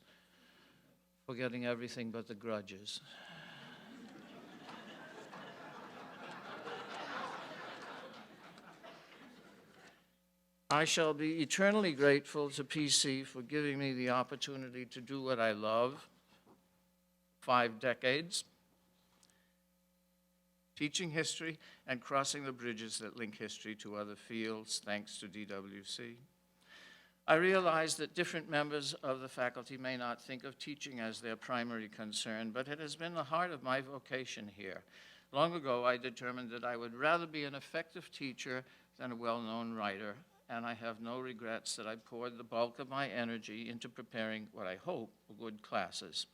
forgetting everything but the grudges. I shall be eternally grateful to PC for giving me the opportunity to do what I love, 5 decades, teaching history and crossing the bridges that link history to other fields, thanks to DWC. I realize that different members of the faculty may not think of teaching as their primary concern, but it has been the heart of my vocation here. Long ago, I determined that I would rather be an effective teacher than a well-known writer, and I have no regrets that I poured the bulk of my energy into preparing what I hope were good classes.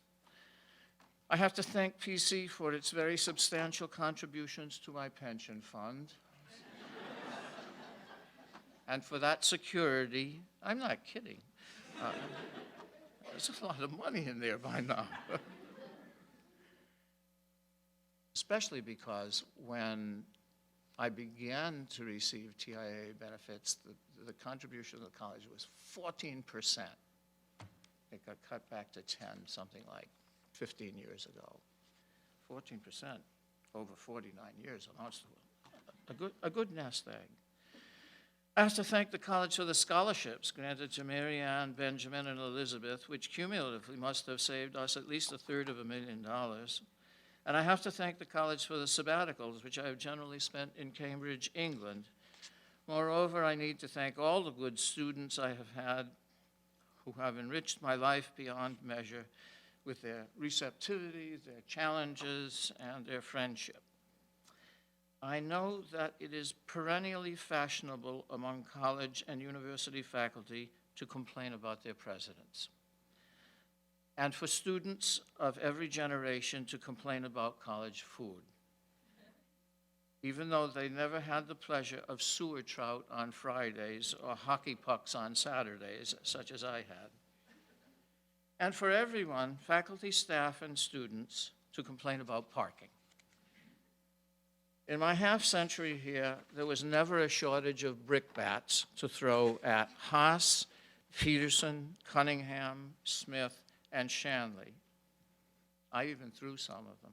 I have to thank PC for its very substantial contributions to my pension fund. And for that security, I'm not kidding. There's a lot of money in there by now. Especially because when I began to receive TIA benefits, the contribution of the college was 14%. It got cut back to 10, something like 15 years ago. 14% over 49 years amounts to a good nest egg. I have to thank the college for the scholarships granted to Mary Ann, Benjamin, and Elizabeth, which cumulatively must have saved us at least $250,000. And I have to thank the college for the sabbaticals, which I have generally spent in Cambridge, England. Moreover, I need to thank all the good students I have had who have enriched my life beyond measure with their receptivity, their challenges, and their friendship. I know that it is perennially fashionable among college and university faculty to complain about their presidents, and for students of every generation to complain about college food, even though they never had the pleasure of sewer trout on Fridays or hockey pucks on Saturdays, such as I had. And for everyone, faculty, staff, and students, to complain about parking. In my half-century here, there was never a shortage of brickbats to throw at Haas, Peterson, Cunningham, Smith, and Shanley. I even threw some of them.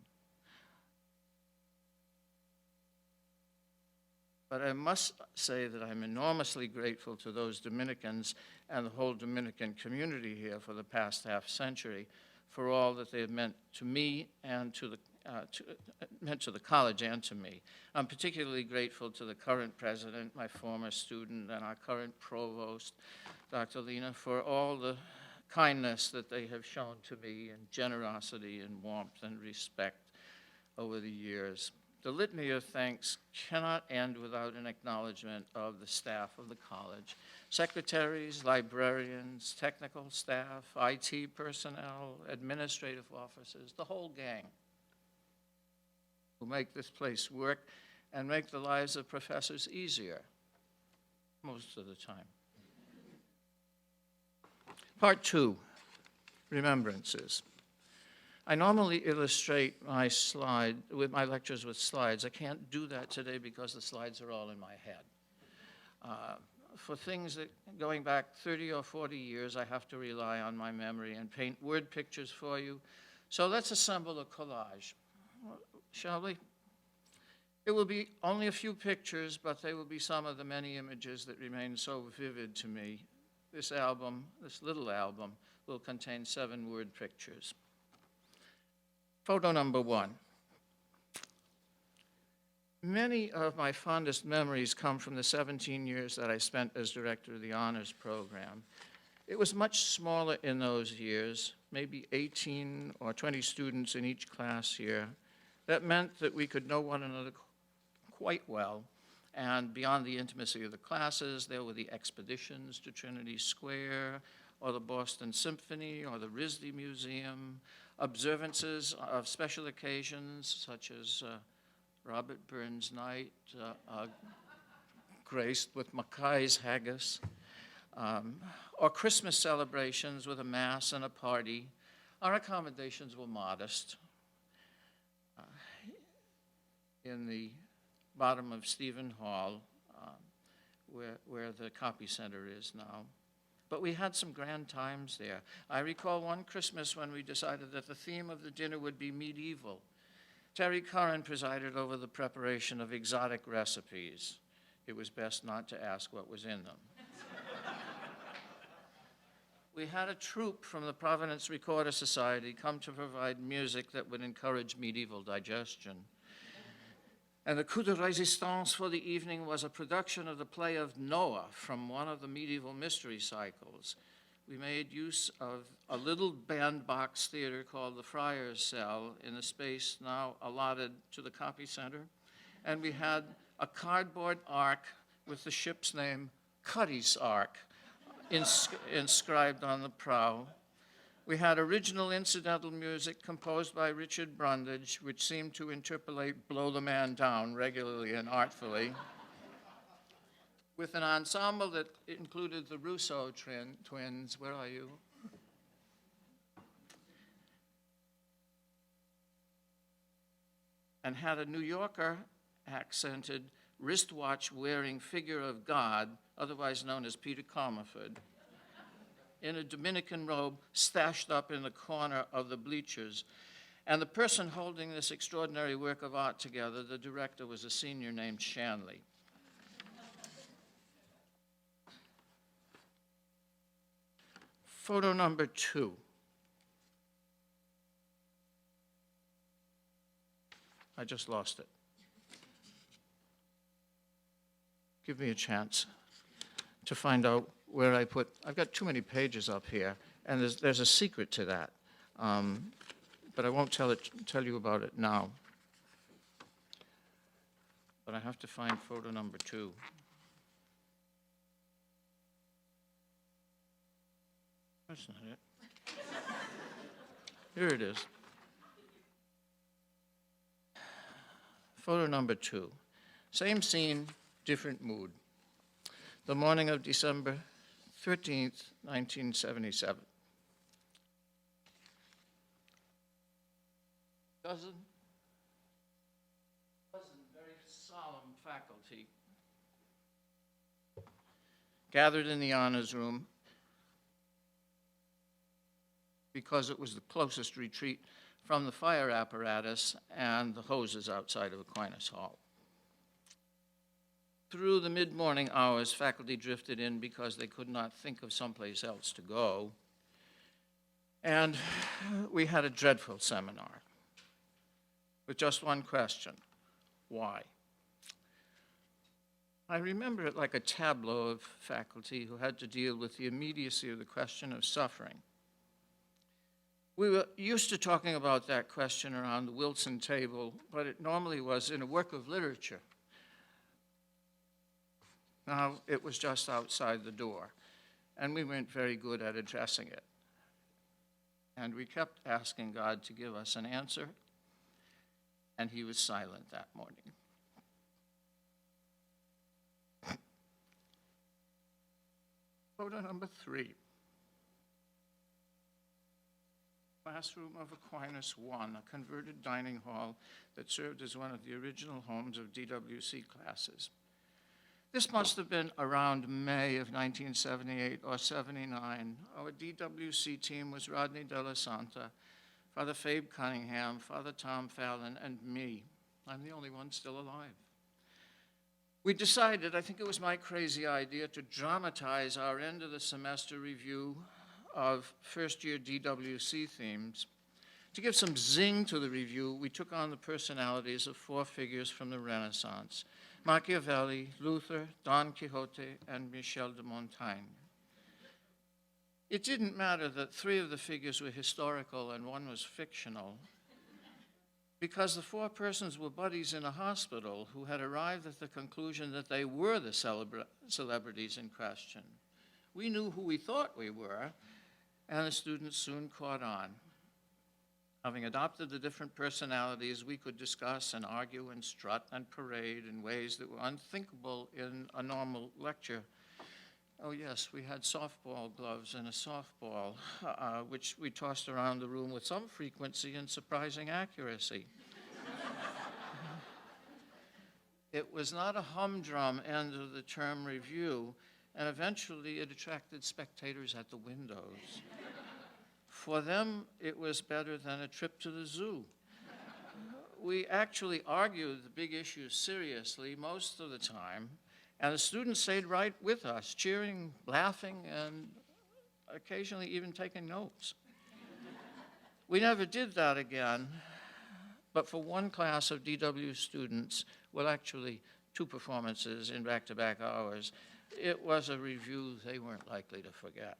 But I must say that I'm enormously grateful to those Dominicans and the whole Dominican community here for the past half-century for all that they have meant to me and to the college and to me. I'm particularly grateful to the current president, my former student, and our current provost, Dr. Lena, for all the kindness that they have shown to me, and generosity and warmth and respect over the years. The litany of thanks cannot end without an acknowledgement of the staff of the college. Secretaries, librarians, technical staff, IT personnel, administrative officers, the whole gang who make this place work and make the lives of professors easier most of the time. Part 2, remembrances. I normally illustrate my lectures with slides. I can't do that today because the slides are all in my head. For things that, going back 30 or 40 years, I have to rely on my memory and paint word pictures for you. So let's assemble a collage, shall we? It will be only a few pictures, but they will be some of the many images that remain so vivid to me. This album, this little album, will contain 7 word pictures. Photo number 1. Many of my fondest memories come from the 17 years that I spent as director of the honors program. It was much smaller in those years, maybe 18 or 20 students in each class here. That meant that we could know one another quite well. And beyond the intimacy of the classes, there were the expeditions to Trinity Square, or the Boston Symphony, or the RISD Museum, observances of special occasions, such as Robert Burns' Night, graced with Mackay's haggis, or Christmas celebrations with a mass and a party. Our accommodations were modest. In the bottom of Stephen Hall, where the copy center is now. But we had some grand times there. I recall one Christmas when we decided that the theme of the dinner would be medieval. Terry Curran presided over the preparation of exotic recipes. It was best not to ask what was in them. We had a troupe from the Providence Recorder Society come to provide music that would encourage medieval digestion. And the coup de résistance for the evening was a production of the play of Noah from one of the medieval mystery cycles. We made use of a little bandbox theater called the Friar's Cell in the space now allotted to the copy center. And we had a cardboard ark with the ship's name, Cuddy's Ark, inscribed on the prow. We had original incidental music composed by Richard Brundage, which seemed to interpolate Blow the Man Down regularly and artfully, with an ensemble that included the Russo twins. Where are you? And had a New Yorker accented wristwatch-wearing figure of God, otherwise known as Peter Comerford, in a Dominican robe stashed up in the corner of the bleachers. And the person holding this extraordinary work of art together, the director, was a senior named Shanley. Photo number 2. I just lost it. Give me a chance to find out where I put, I've got too many pages up here, and there's a secret to that. But I won't tell you about it now. But I have to find photo number 2. That's not it. Here it is. Photo number 2. Same scene, different mood. The morning of December 13th, 1977. Dozen very solemn faculty gathered in the honors room because it was the closest retreat from the fire apparatus and the hoses outside of Aquinas Hall. Through the mid-morning hours, faculty drifted in because they could not think of someplace else to go. And we had a dreadful seminar with just one question: why? I remember it like a tableau of faculty who had to deal with the immediacy of the question of suffering. We were used to talking about that question around the Wilson table, but it normally was in a work of literature. Now it was just outside the door, and we weren't very good at addressing it. And we kept asking God to give us an answer, and he was silent that morning. Photo number 3. Classroom of Aquinas 1, a converted dining hall that served as one of the original homes of DWC classes. This must have been around May of 1978 or 79. Our DWC team was Rodney De La Santa, Father Fabe Cunningham, Father Tom Fallon, and me. I'm the only one still alive. We decided, I think it was my crazy idea, to dramatize our end of the semester review of first-year DWC themes. To give some zing to the review, we took on the personalities of 4 figures from the Renaissance: Machiavelli, Luther, Don Quixote, and Michel de Montaigne. It didn't matter that 3 of the figures were historical and 1 was fictional, because the 4 persons were buddies in a hospital who had arrived at the conclusion that they were the celebrities in question. We knew who we thought we were, and the students soon caught on. Having adopted the different personalities, we could discuss and argue and strut and parade in ways that were unthinkable in a normal lecture. Oh yes, we had softball gloves and a softball, which we tossed around the room with some frequency and surprising accuracy. It was not a humdrum end of the term review, and eventually it attracted spectators at the windows. For them, it was better than a trip to the zoo. We actually argued the big issues seriously most of the time, and the students stayed right with us, cheering, laughing, and occasionally even taking notes. We never did that again, but for one class of DW students, well, actually 2 performances in back-to-back hours, it was a review they weren't likely to forget.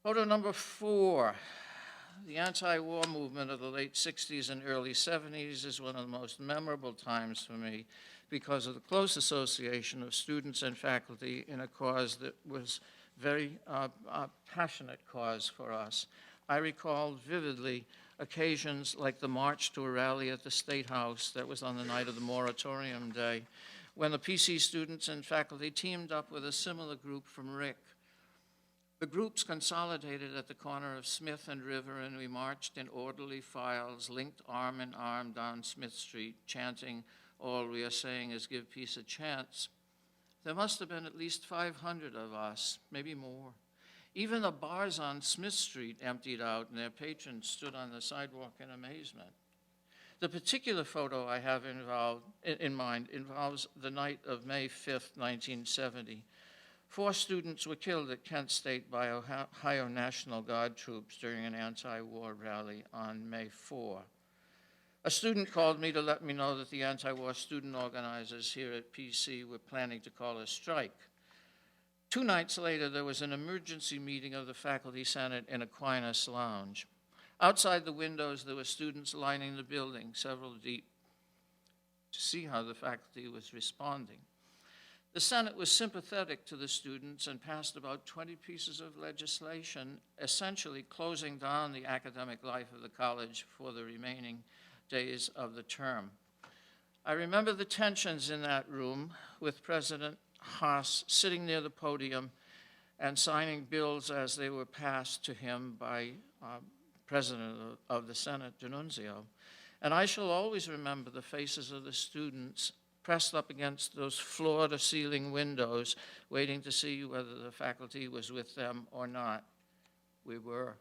Photo number 4. The anti-war movement of the late 60s and early 70s is one of the most memorable times for me because of the close association of students and faculty in a cause that was very passionate cause for us. I recall vividly occasions like the march to a rally at the State House that was on the night of the moratorium day, when the PC students and faculty teamed up with a similar group from Rick. The groups consolidated at the corner of Smith and River, and we marched in orderly files, linked arm in arm down Smith Street, chanting, "All we are saying is give peace a chance." There must have been at least 500 of us, maybe more. Even the bars on Smith Street emptied out and their patrons stood on the sidewalk in amazement. The particular photo I have in mind involves the night of May 5th, 1970. 4 students were killed at Kent State by Ohio National Guard troops during an anti-war rally on May 4. A student called me to let me know that the anti-war student organizers here at PC were planning to call a strike. 2 nights later, there was an emergency meeting of the Faculty Senate in Aquinas Lounge. Outside the windows, there were students lining the building, several deep, to see how the faculty was responding. The Senate was sympathetic to the students and passed about 20 pieces of legislation, essentially closing down the academic life of the college for the remaining days of the term. I remember the tensions in that room with President Haas sitting near the podium and signing bills as they were passed to him by President of the Senate, D'Annunzio. And I shall always remember the faces of the students pressed up against those floor-to-ceiling windows, waiting to see whether the faculty was with them or not. We were.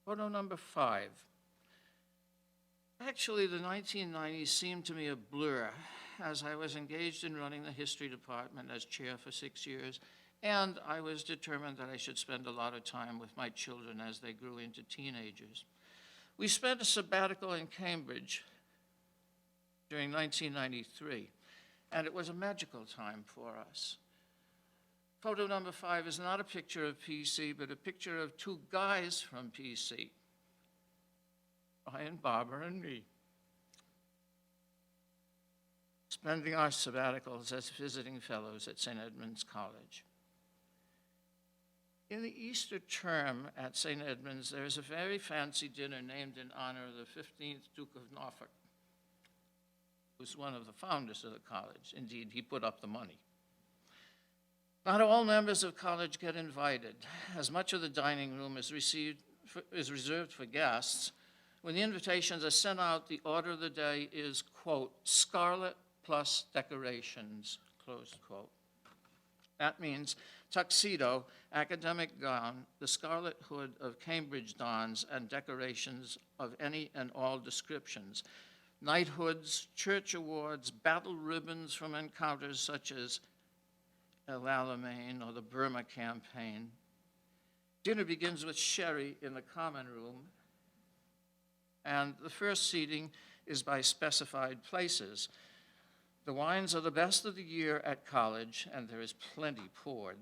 Photo number 5. Actually, the 1990s seemed to me a blur, as I was engaged in running the history department as chair for 6 years, and I was determined that I should spend a lot of time with my children as they grew into teenagers. We spent a sabbatical in Cambridge during 1993, and it was a magical time for us. Photo number 5 is not a picture of PC, but a picture of 2 guys from PC, Brian, Barbara, and me, spending our sabbaticals as visiting fellows at St. Edmund's College. In the Easter term at St. Edmund's, there is a very fancy dinner named in honor of the 15th Duke of Norfolk, who was one of the founders of the college. Indeed, he put up the money. Not all members of college get invited, as much of the dining room is reserved for guests. When the invitations are sent out, the order of the day is, quote, scarlet plus decorations, close quote. That means tuxedo, academic gown, the scarlet hood of Cambridge dons, and decorations of any and all descriptions. Knighthoods, church awards, battle ribbons from encounters such as El Alamein or the Burma campaign. Dinner begins with sherry in the common room, and the first seating is by specified places. The wines are the best of the year at college, and there is plenty poured.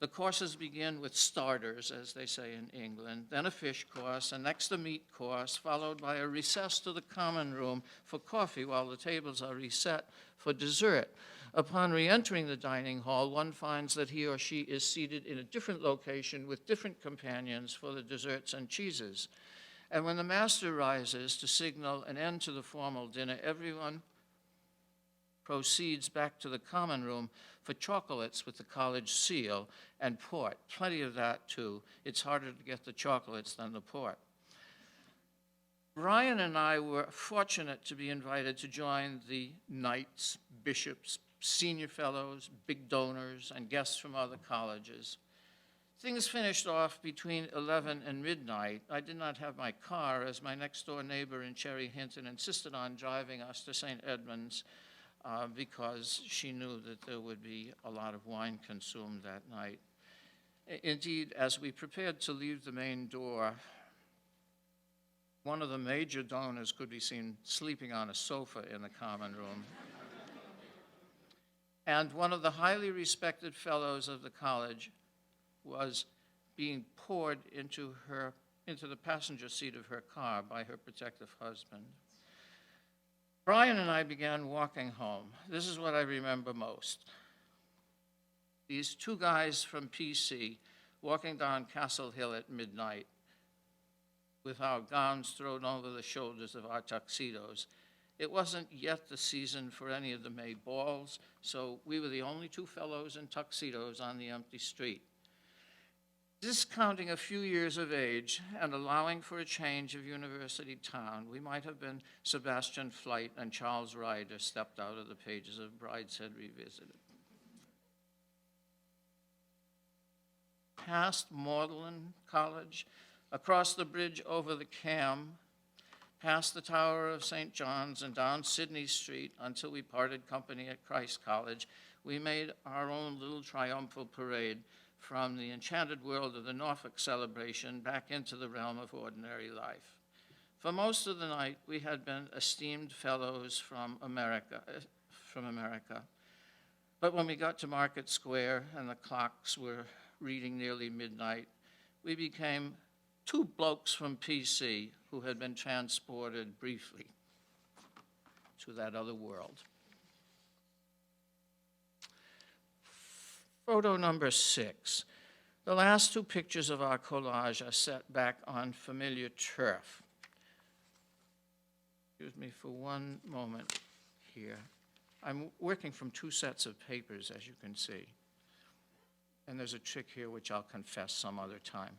The courses begin with starters, as they say in England, then a fish course, and next a meat course, followed by a recess to the common room for coffee while the tables are reset for dessert. Upon re-entering the dining hall, one finds that he or she is seated in a different location with different companions for the desserts and cheeses. And when the master rises to signal an end to the formal dinner, everyone proceeds back to the common room for chocolates with the college seal and port. Plenty of that, too. It's harder to get the chocolates than the port. Brian and I were fortunate to be invited to join the knights, bishops, senior fellows, big donors, and guests from other colleges. Things finished off between 11 and midnight. I did not have my car, as my next-door neighbor in Cherry Hinton insisted on driving us to St. Edmund's because she knew that there would be a lot of wine consumed that night. Indeed, as we prepared to leave the main door, one of the major donors could be seen sleeping on a sofa in the common room. And one of the highly respected fellows of the college was being poured into the passenger seat of her car by her protective husband. Brian and I began walking home. This is what I remember most. These 2 guys from PC walking down Castle Hill at midnight with our gowns thrown over the shoulders of our tuxedos. It wasn't yet the season for any of the May balls, so we were the only 2 fellows in tuxedos on the empty street. Discounting a few years of age and allowing for a change of university town, we might have been Sebastian Flight and Charles Ryder stepped out of the pages of Brideshead Revisited. past Magdalen College, across the bridge over the Cam, past the Tower of St. John's and down Sydney Street until we parted company at Christ College, we made our own little triumphal parade from the enchanted world of the Norfolk celebration back into the realm of ordinary life. For most of the night, we had been esteemed fellows from America. But when we got to Market Square and the clocks were reading nearly midnight, we became two blokes from PC who had been transported briefly to that other world. Photo number 6. The last two pictures of our collage are set back on familiar turf. Excuse me for one moment here. I'm working from two sets of papers, as you can see. And there's a trick here which I'll confess some other time.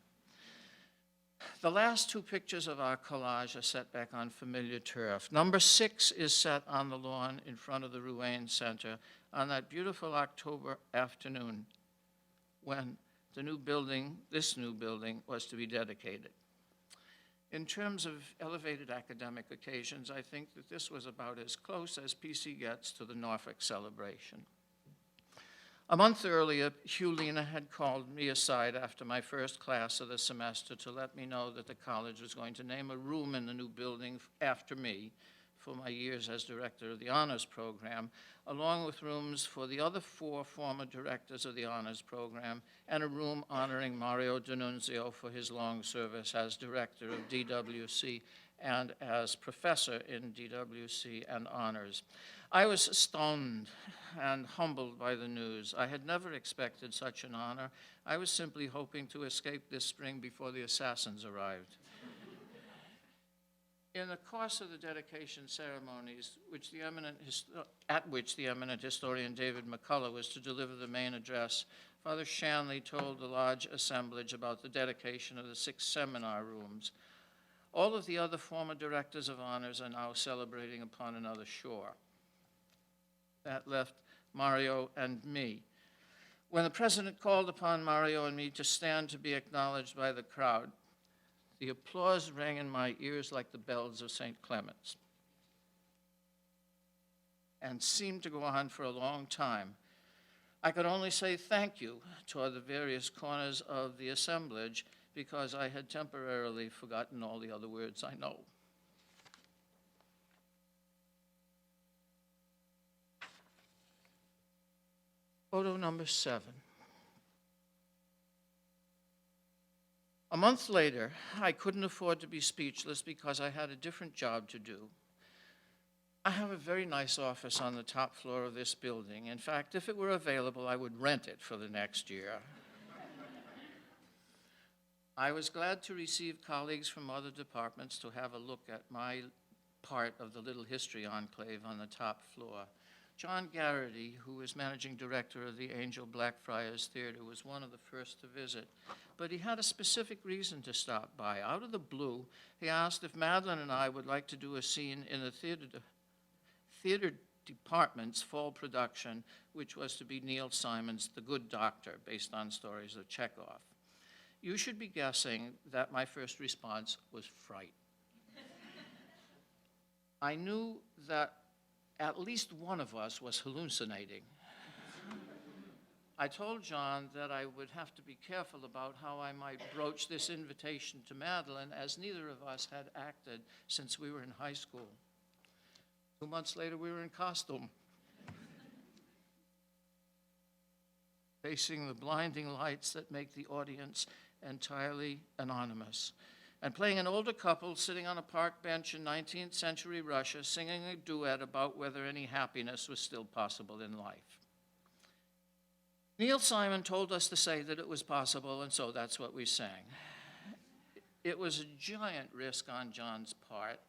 The last two pictures of our collage are set back on familiar turf. Number 6 is set on the lawn in front of the Ruane Center on that beautiful October afternoon when this new building was to be dedicated. In terms of elevated academic occasions, I think that this was about as close as PC gets to the Norfolk celebration. A month earlier, Hugh Lena had called me aside after my first class of the semester to let me know that the college was going to name a room in the new building after me for my years as director of the honors program, along with rooms for the other 4 former directors of the honors program and a room honoring Mario D'Annunzio for his long service as director of DWC and as professor in DWC and honors. I was stunned and humbled by the news. I had never expected such an honor. I was simply hoping to escape this spring before the assassins arrived. In the course of the dedication ceremonies, at which the eminent historian David McCullough was to deliver the main address, Father Shanley told the large assemblage about the dedication of the 6 seminar rooms. All of the other former directors of honors are now celebrating upon another shore. That left Mario and me. When the president called upon Mario and me to stand to be acknowledged by the crowd, the applause rang in my ears like the bells of St. Clement's and seemed to go on for a long time. I could only say thank you toward the various corners of the assemblage because I had temporarily forgotten all the other words I know. Photo number 7. A month later, I couldn't afford to be speechless because I had a different job to do. I have a very nice office on the top floor of this building. In fact, if it were available, I would rent it for the next year. I was glad to receive colleagues from other departments to have a look at my part of the little history enclave on the top floor. John Garrity, who is managing director of the Angel Blackfriars Theater, was one of the first to visit. But he had a specific reason to stop by. Out of the blue, he asked if Madeline and I would like to do a scene in the theater department's fall production, which was to be Neil Simon's The Good Doctor, based on stories of Chekhov. You should be guessing that my first response was fright. I knew that at least one of us was hallucinating. I told John that I would have to be careful about how I might broach this invitation to Madeline, as neither of us had acted since we were in high school. 2 months later, we were in costume, facing the blinding lights that make the audience entirely anonymous, and playing an older couple sitting on a park bench in 19th century Russia, singing a duet about whether any happiness was still possible in life. Neil Simon told us to say that it was possible, and so that's what we sang. It was a giant risk on John's part,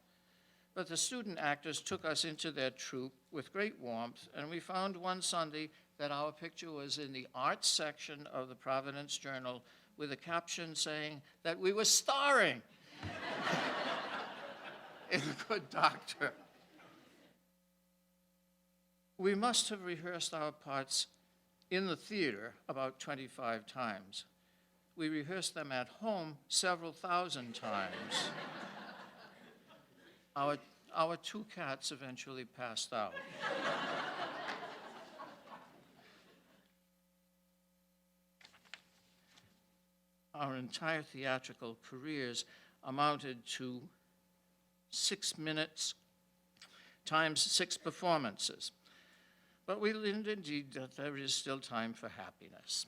but the student actors took us into their troupe with great warmth, and we found one Sunday that our picture was in the arts section of the Providence Journal with a caption saying that we were starring in The Good Doctor. We must have rehearsed our parts in the theater about 25 times. we rehearsed them at home several thousand times. Our two cats eventually passed out. Our entire theatrical careers amounted to 6 minutes times 6 performances. But we learned indeed that there is still time for happiness.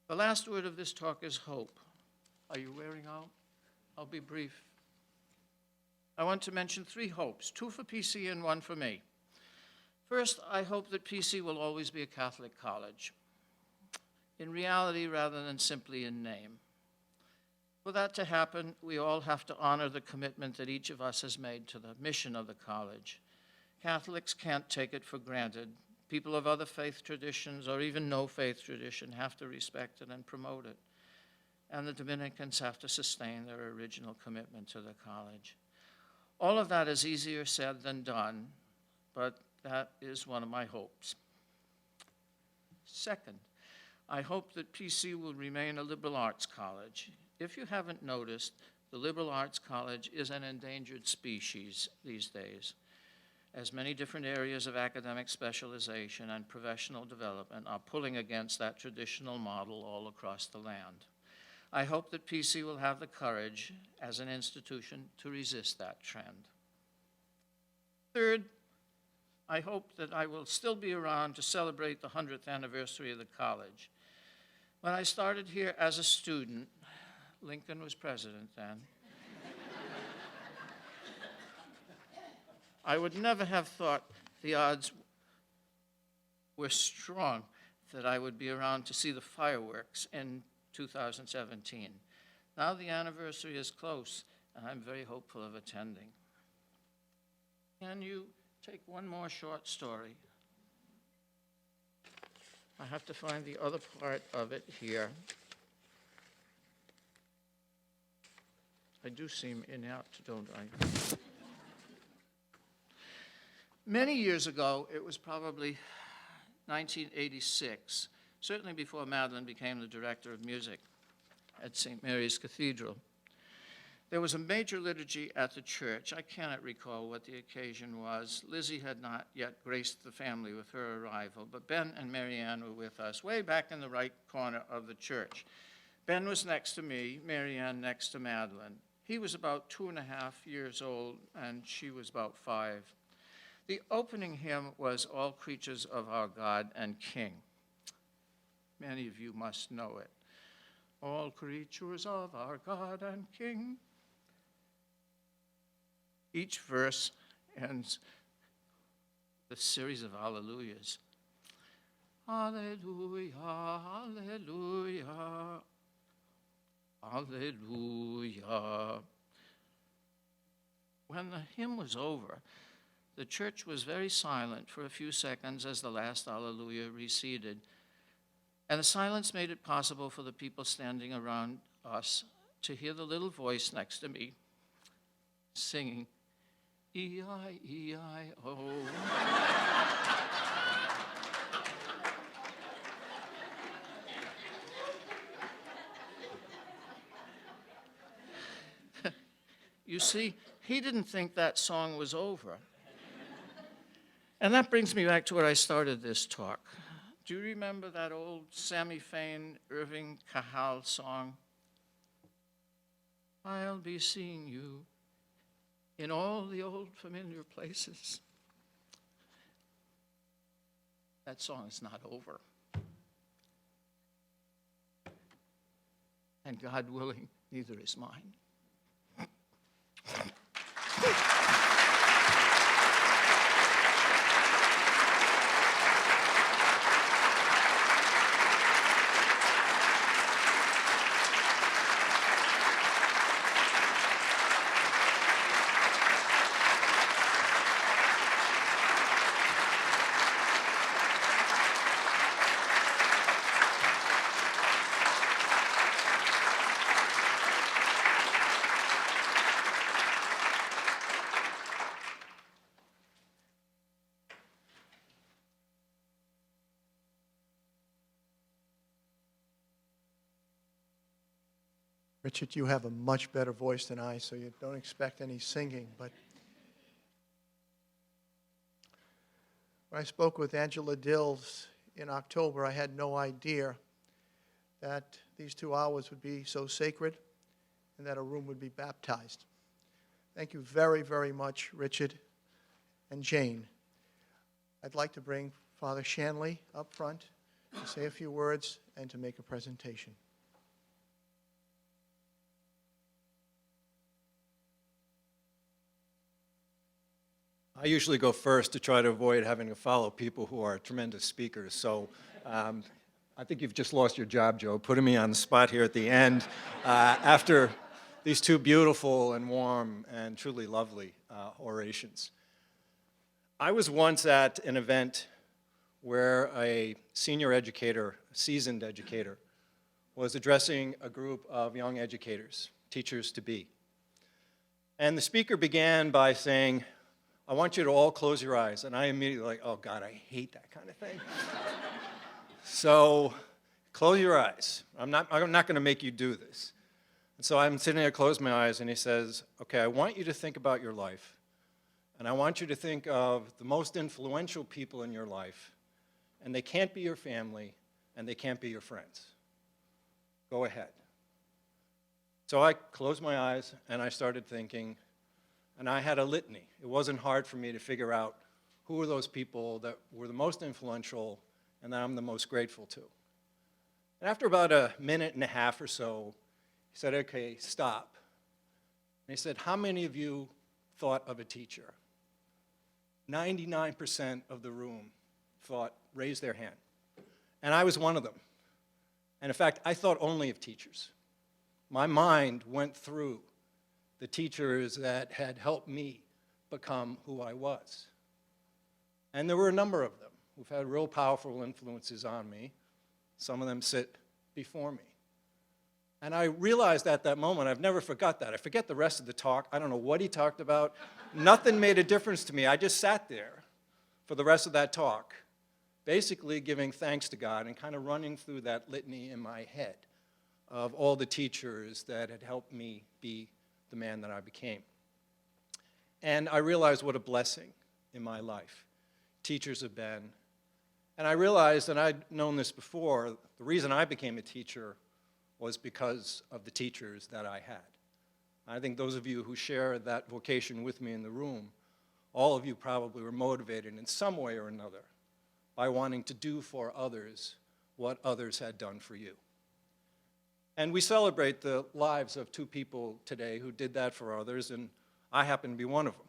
The last word of this talk is hope. Are you wearing out? I'll be brief. I want to mention 3 hopes, 2 for PC and 1 for me. First, I hope that PC will always be a Catholic college, in reality rather than simply in name. For that to happen, we all have to honor the commitment that each of us has made to the mission of the college. Catholics can't take it for granted. People of other faith traditions, or even no faith tradition, have to respect it and promote it. And the Dominicans have to sustain their original commitment to the college. All of that is easier said than done, but that is one of my hopes. Second, I hope that PC will remain a liberal arts college. If you haven't noticed, the liberal arts college is an endangered species these days, as many different areas of academic specialization and professional development are pulling against that traditional model all across the land. I hope that PC will have the courage as an institution to resist that trend. Third, I hope that I will still be around to celebrate the 100th anniversary of the college. When I started here as a student, Lincoln was president then, I would never have thought the odds were strong that I would be around to see the fireworks in 2017. Now the anniversary is close, and I'm very hopeful of attending. Can you take one more short story? I have to find the other part of it here. I do seem inept, don't I? Many years ago, it was probably 1986, certainly before Madeline became the director of music at St. Mary's Cathedral. There was a major liturgy at the church. I cannot recall what the occasion was. Lizzie had not yet graced the family with her arrival, but Ben and Marianne were with us, way back in the right corner of the church. Ben was next to me, Marianne next to Madeline. He was about 2.5 years old, and she was about 5. The opening hymn was All Creatures of Our God and King. Many of you must know it. All creatures of our God and King. Each verse ends with a series of hallelujahs. Hallelujah, hallelujah, hallelujah. When the hymn was over, the church was very silent for a few seconds as the last hallelujah receded. And the silence made it possible for the people standing around us to hear the little voice next to me singing, E-I-E-I-O. You see, he didn't think that song was over. And that brings me back to where I started this talk. Do you remember that old Sammy Fain, Irving Cahal song? I'll be seeing you in all the old familiar places. That song is not over. And God willing, neither is mine. Richard, you have a much better voice than I, so you don't expect any singing. But when I spoke with Angela Dills in October, I had no idea that these 2 hours would be so sacred and that a room would be baptized. Thank you very, very much, Richard and Jane. I'd like to bring Father Shanley up front to say a few words and to make a presentation. I usually go first to try to avoid having to follow people who are tremendous speakers. So I think you've just lost your job, Joe, putting me on the spot here at the end after these 2 beautiful and warm and truly lovely orations. I was once at an event where a senior educator, a seasoned educator, was addressing a group of young educators, teachers-to-be. And the speaker began by saying, I want you to all close your eyes. And I immediately like, oh God, I hate that kind of thing. So close your eyes. I'm not going to make you do this. And so I'm sitting there, close my eyes, and he says, okay, I want you to think about your life. And I want you to think of the most influential people in your life. And they can't be your family, and they can't be your friends. Go ahead. So I closed my eyes, and I started thinking, and I had a litany. It wasn't hard for me to figure out who were those people that were the most influential and that I'm the most grateful to. And after about a minute and a half or so, he said, okay, stop. And he said, how many of you thought of a teacher? 99% of the room raised their hand. And I was one of them. And in fact, I thought only of teachers. My mind went through the teachers that had helped me become who I was. And there were a number of them who've had real powerful influences on me. Some of them sit before me. And I realized at that moment, I've never forgot that. I forget the rest of the talk. I don't know what he talked about. Nothing made a difference to me. I just sat there for the rest of that talk, basically giving thanks to God and kind of running through that litany in my head of all the teachers that had helped me be the man that I became. And I realized what a blessing in my life teachers have been. And I realized, and I'd known this before, the reason I became a teacher was because of the teachers that I had. I think those of you who share that vocation with me in the room, all of you probably were motivated in some way or another by wanting to do for others what others had done for you. And we celebrate the lives of 2 people today who did that for others, and I happen to be one of them.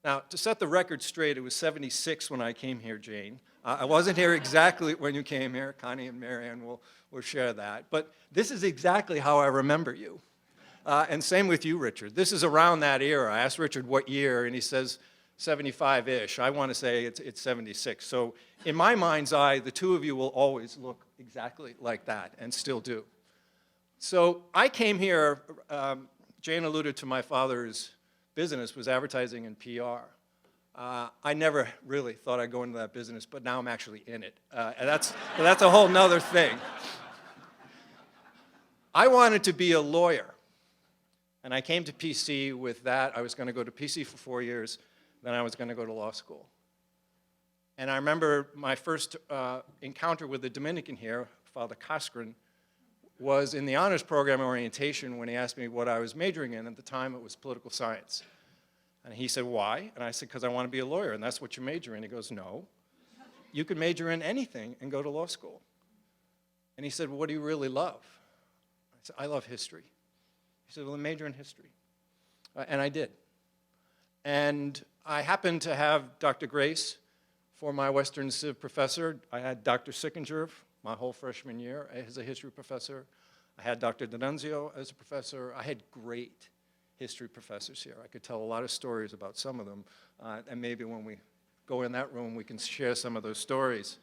Now, to set the record straight, it was 76 when I came here, Jane. I wasn't here exactly when you came here. Connie and Marianne will share that. But this is exactly how I remember you. And same with you, Richard. This is around that era. I asked Richard what year, and he says 75-ish. I want to say it's 76. So in my mind's eye, the 2 of you will always look exactly like that, and still do. So I came here, Jane alluded to my father's business was advertising and PR. I never really thought I'd go into that business, but now I'm actually in it. And that's a whole nother thing. I wanted to be a lawyer. And I came to PC with that. I was going to go to PC for 4 years, then I was going to go to law school. And I remember my first encounter with the Dominican here, Father Coskren, was in the honors program orientation when he asked me what I was majoring in. At the time, it was political science. And he said, why? And I said, because I want to be a lawyer, and that's what you major in. He goes, no. You can major in anything and go to law school. And he said, well, what do you really love? I said, I love history. He said, well, then major in history. And I did. And I happened to have Dr. Grace for my Western Civ professor. I had Dr. Sickinger my whole freshman year as a history professor. I had Dr. D'Annunzio as a professor. I had great history professors here. I could tell a lot of stories about some of them, and maybe when we go in that room, we can share some of those stories.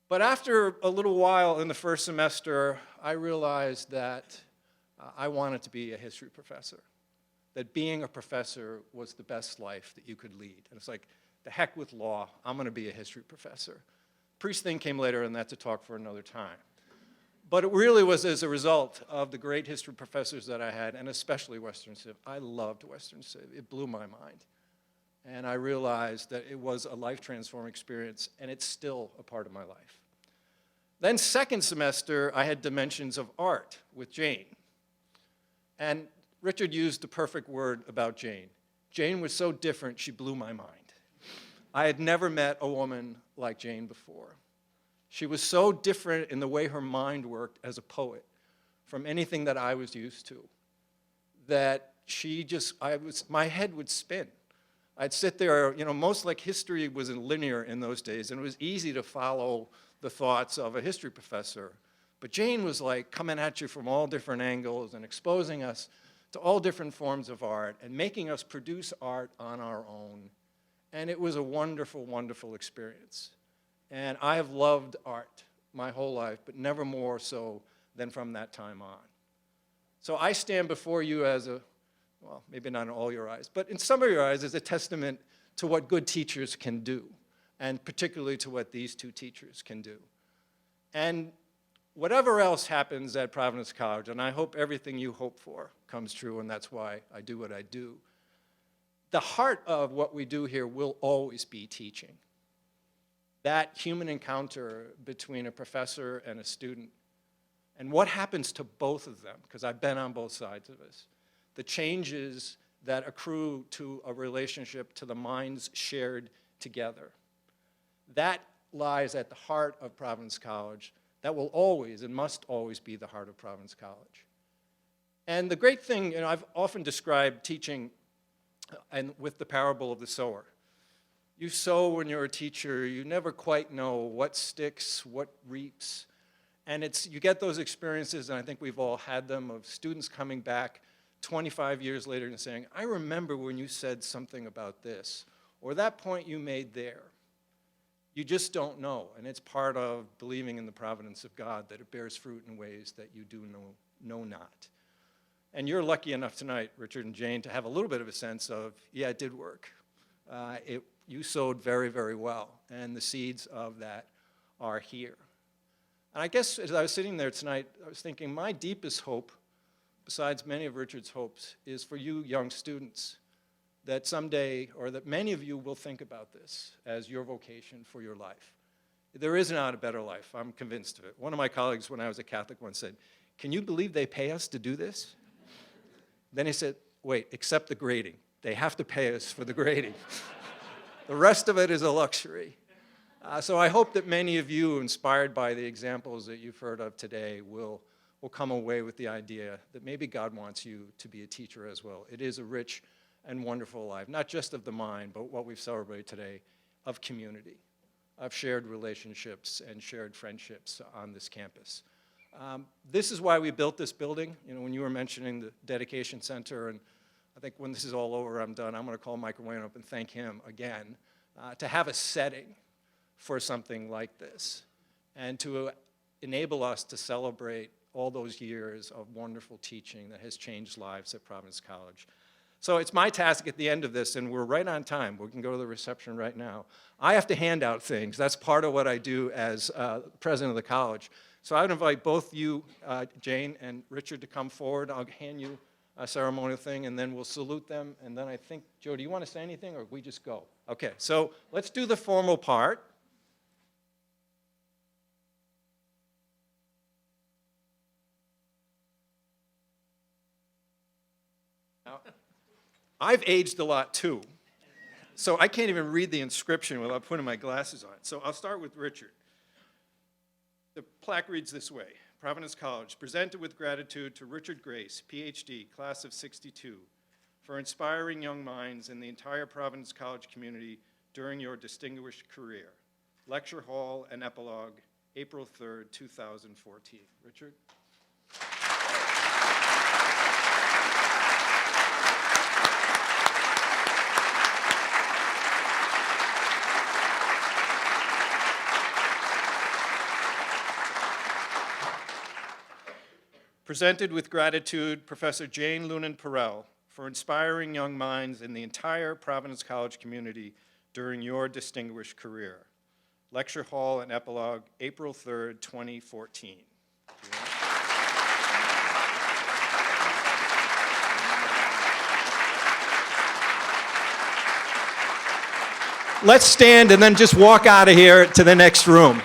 But after a little while in the first semester, I realized that I wanted to be a history professor, that being a professor was the best life that you could lead. And it's like, the heck with law, I'm going to be a history professor. Priest thing came later, and that's a talk for another time. But it really was as a result of the great history professors that I had, and especially Western Civ. I loved Western Civ. It blew my mind. And I realized that it was a life-transforming experience, and it's still a part of my life. Then second semester, I had dimensions of art with Jane. And Richard used the perfect word about Jane. Jane was so different, she blew my mind. I had never met a woman like Jane before. She was so different in the way her mind worked as a poet from anything that I was used to, that my head would spin. I'd sit there, most like history was linear in those days, and it was easy to follow the thoughts of a history professor. But Jane was like coming at you from all different angles and exposing us to all different forms of art and making us produce art on our own. And it was a wonderful, wonderful experience. And I have loved art my whole life, but never more so than from that time on. So I stand before you as well, maybe not in all your eyes, but in some of your eyes as a testament to what good teachers can do, and particularly to what these two teachers can do. And whatever else happens at Providence College, and I hope everything you hope for comes true, and that's why I do what I do, the heart of what we do here will always be teaching. That human encounter between a professor and a student, and what happens to both of them, because I've been on both sides of this, the changes that accrue to a relationship, to the minds shared together. That lies at the heart of Providence College. That will always and must always be the heart of Providence College. And the great thing, I've often described teaching and with the parable of the sower. You sow when you're a teacher, you never quite know what sticks, what reaps. And you get those experiences, and I think we've all had them, of students coming back 25 years later and saying, I remember when you said something about this, or that point you made there. You just don't know, and it's part of believing in the providence of God that it bears fruit in ways that you do know not. And you're lucky enough tonight, Richard and Jane, to have a little bit of a sense of, yeah, it did work. You sowed very, very well, and the seeds of that are here. And I guess as I was sitting there tonight, I was thinking my deepest hope, besides many of Richard's hopes, is for you young students, that someday, or that many of you will think about this as your vocation for your life. There is not a better life, I'm convinced of it. One of my colleagues when I was a Catholic once said, can you believe they pay us to do this? Then he said, wait, except the grading. They have to pay us for the grading. The rest of it is a luxury. So I hope that many of you, inspired by the examples that you've heard of today, will come away with the idea that maybe God wants you to be a teacher as well. It is a rich and wonderful life, not just of the mind, but what we've celebrated today, of community, of shared relationships and shared friendships on this campus. This is why we built this building. When you were mentioning the dedication center, and I think when this is all over, I'm done, I'm going to call Mike Ruane up and thank him again to have a setting for something like this and to enable us to celebrate all those years of wonderful teaching that has changed lives at Providence College. So it's my task at the end of this, and we're right on time. We can go to the reception right now. I have to hand out things. That's part of what I do as president of the college. So I would invite both you, Jane and Richard, to come forward. I'll hand you a ceremonial thing, and then we'll salute them. And then I think, Joe, do you want to say anything, or we just go? Okay, so let's do the formal part. Now, I've aged a lot too, so I can't even read the inscription without putting my glasses on. So I'll start with Richard. The plaque reads this way: Providence College, presented with gratitude to Richard Grace, PhD, class of '62, for inspiring young minds in the entire Providence College community during your distinguished career. Lecture Hall and Epilogue, April 3rd, 2014. Richard? Presented with gratitude, Professor Jane Lunin Perel, for inspiring young minds in the entire Providence College community during your distinguished career. Lecture Hall and Epilogue, April 3rd, 2014. let's stand and then just walk out of here to the next room.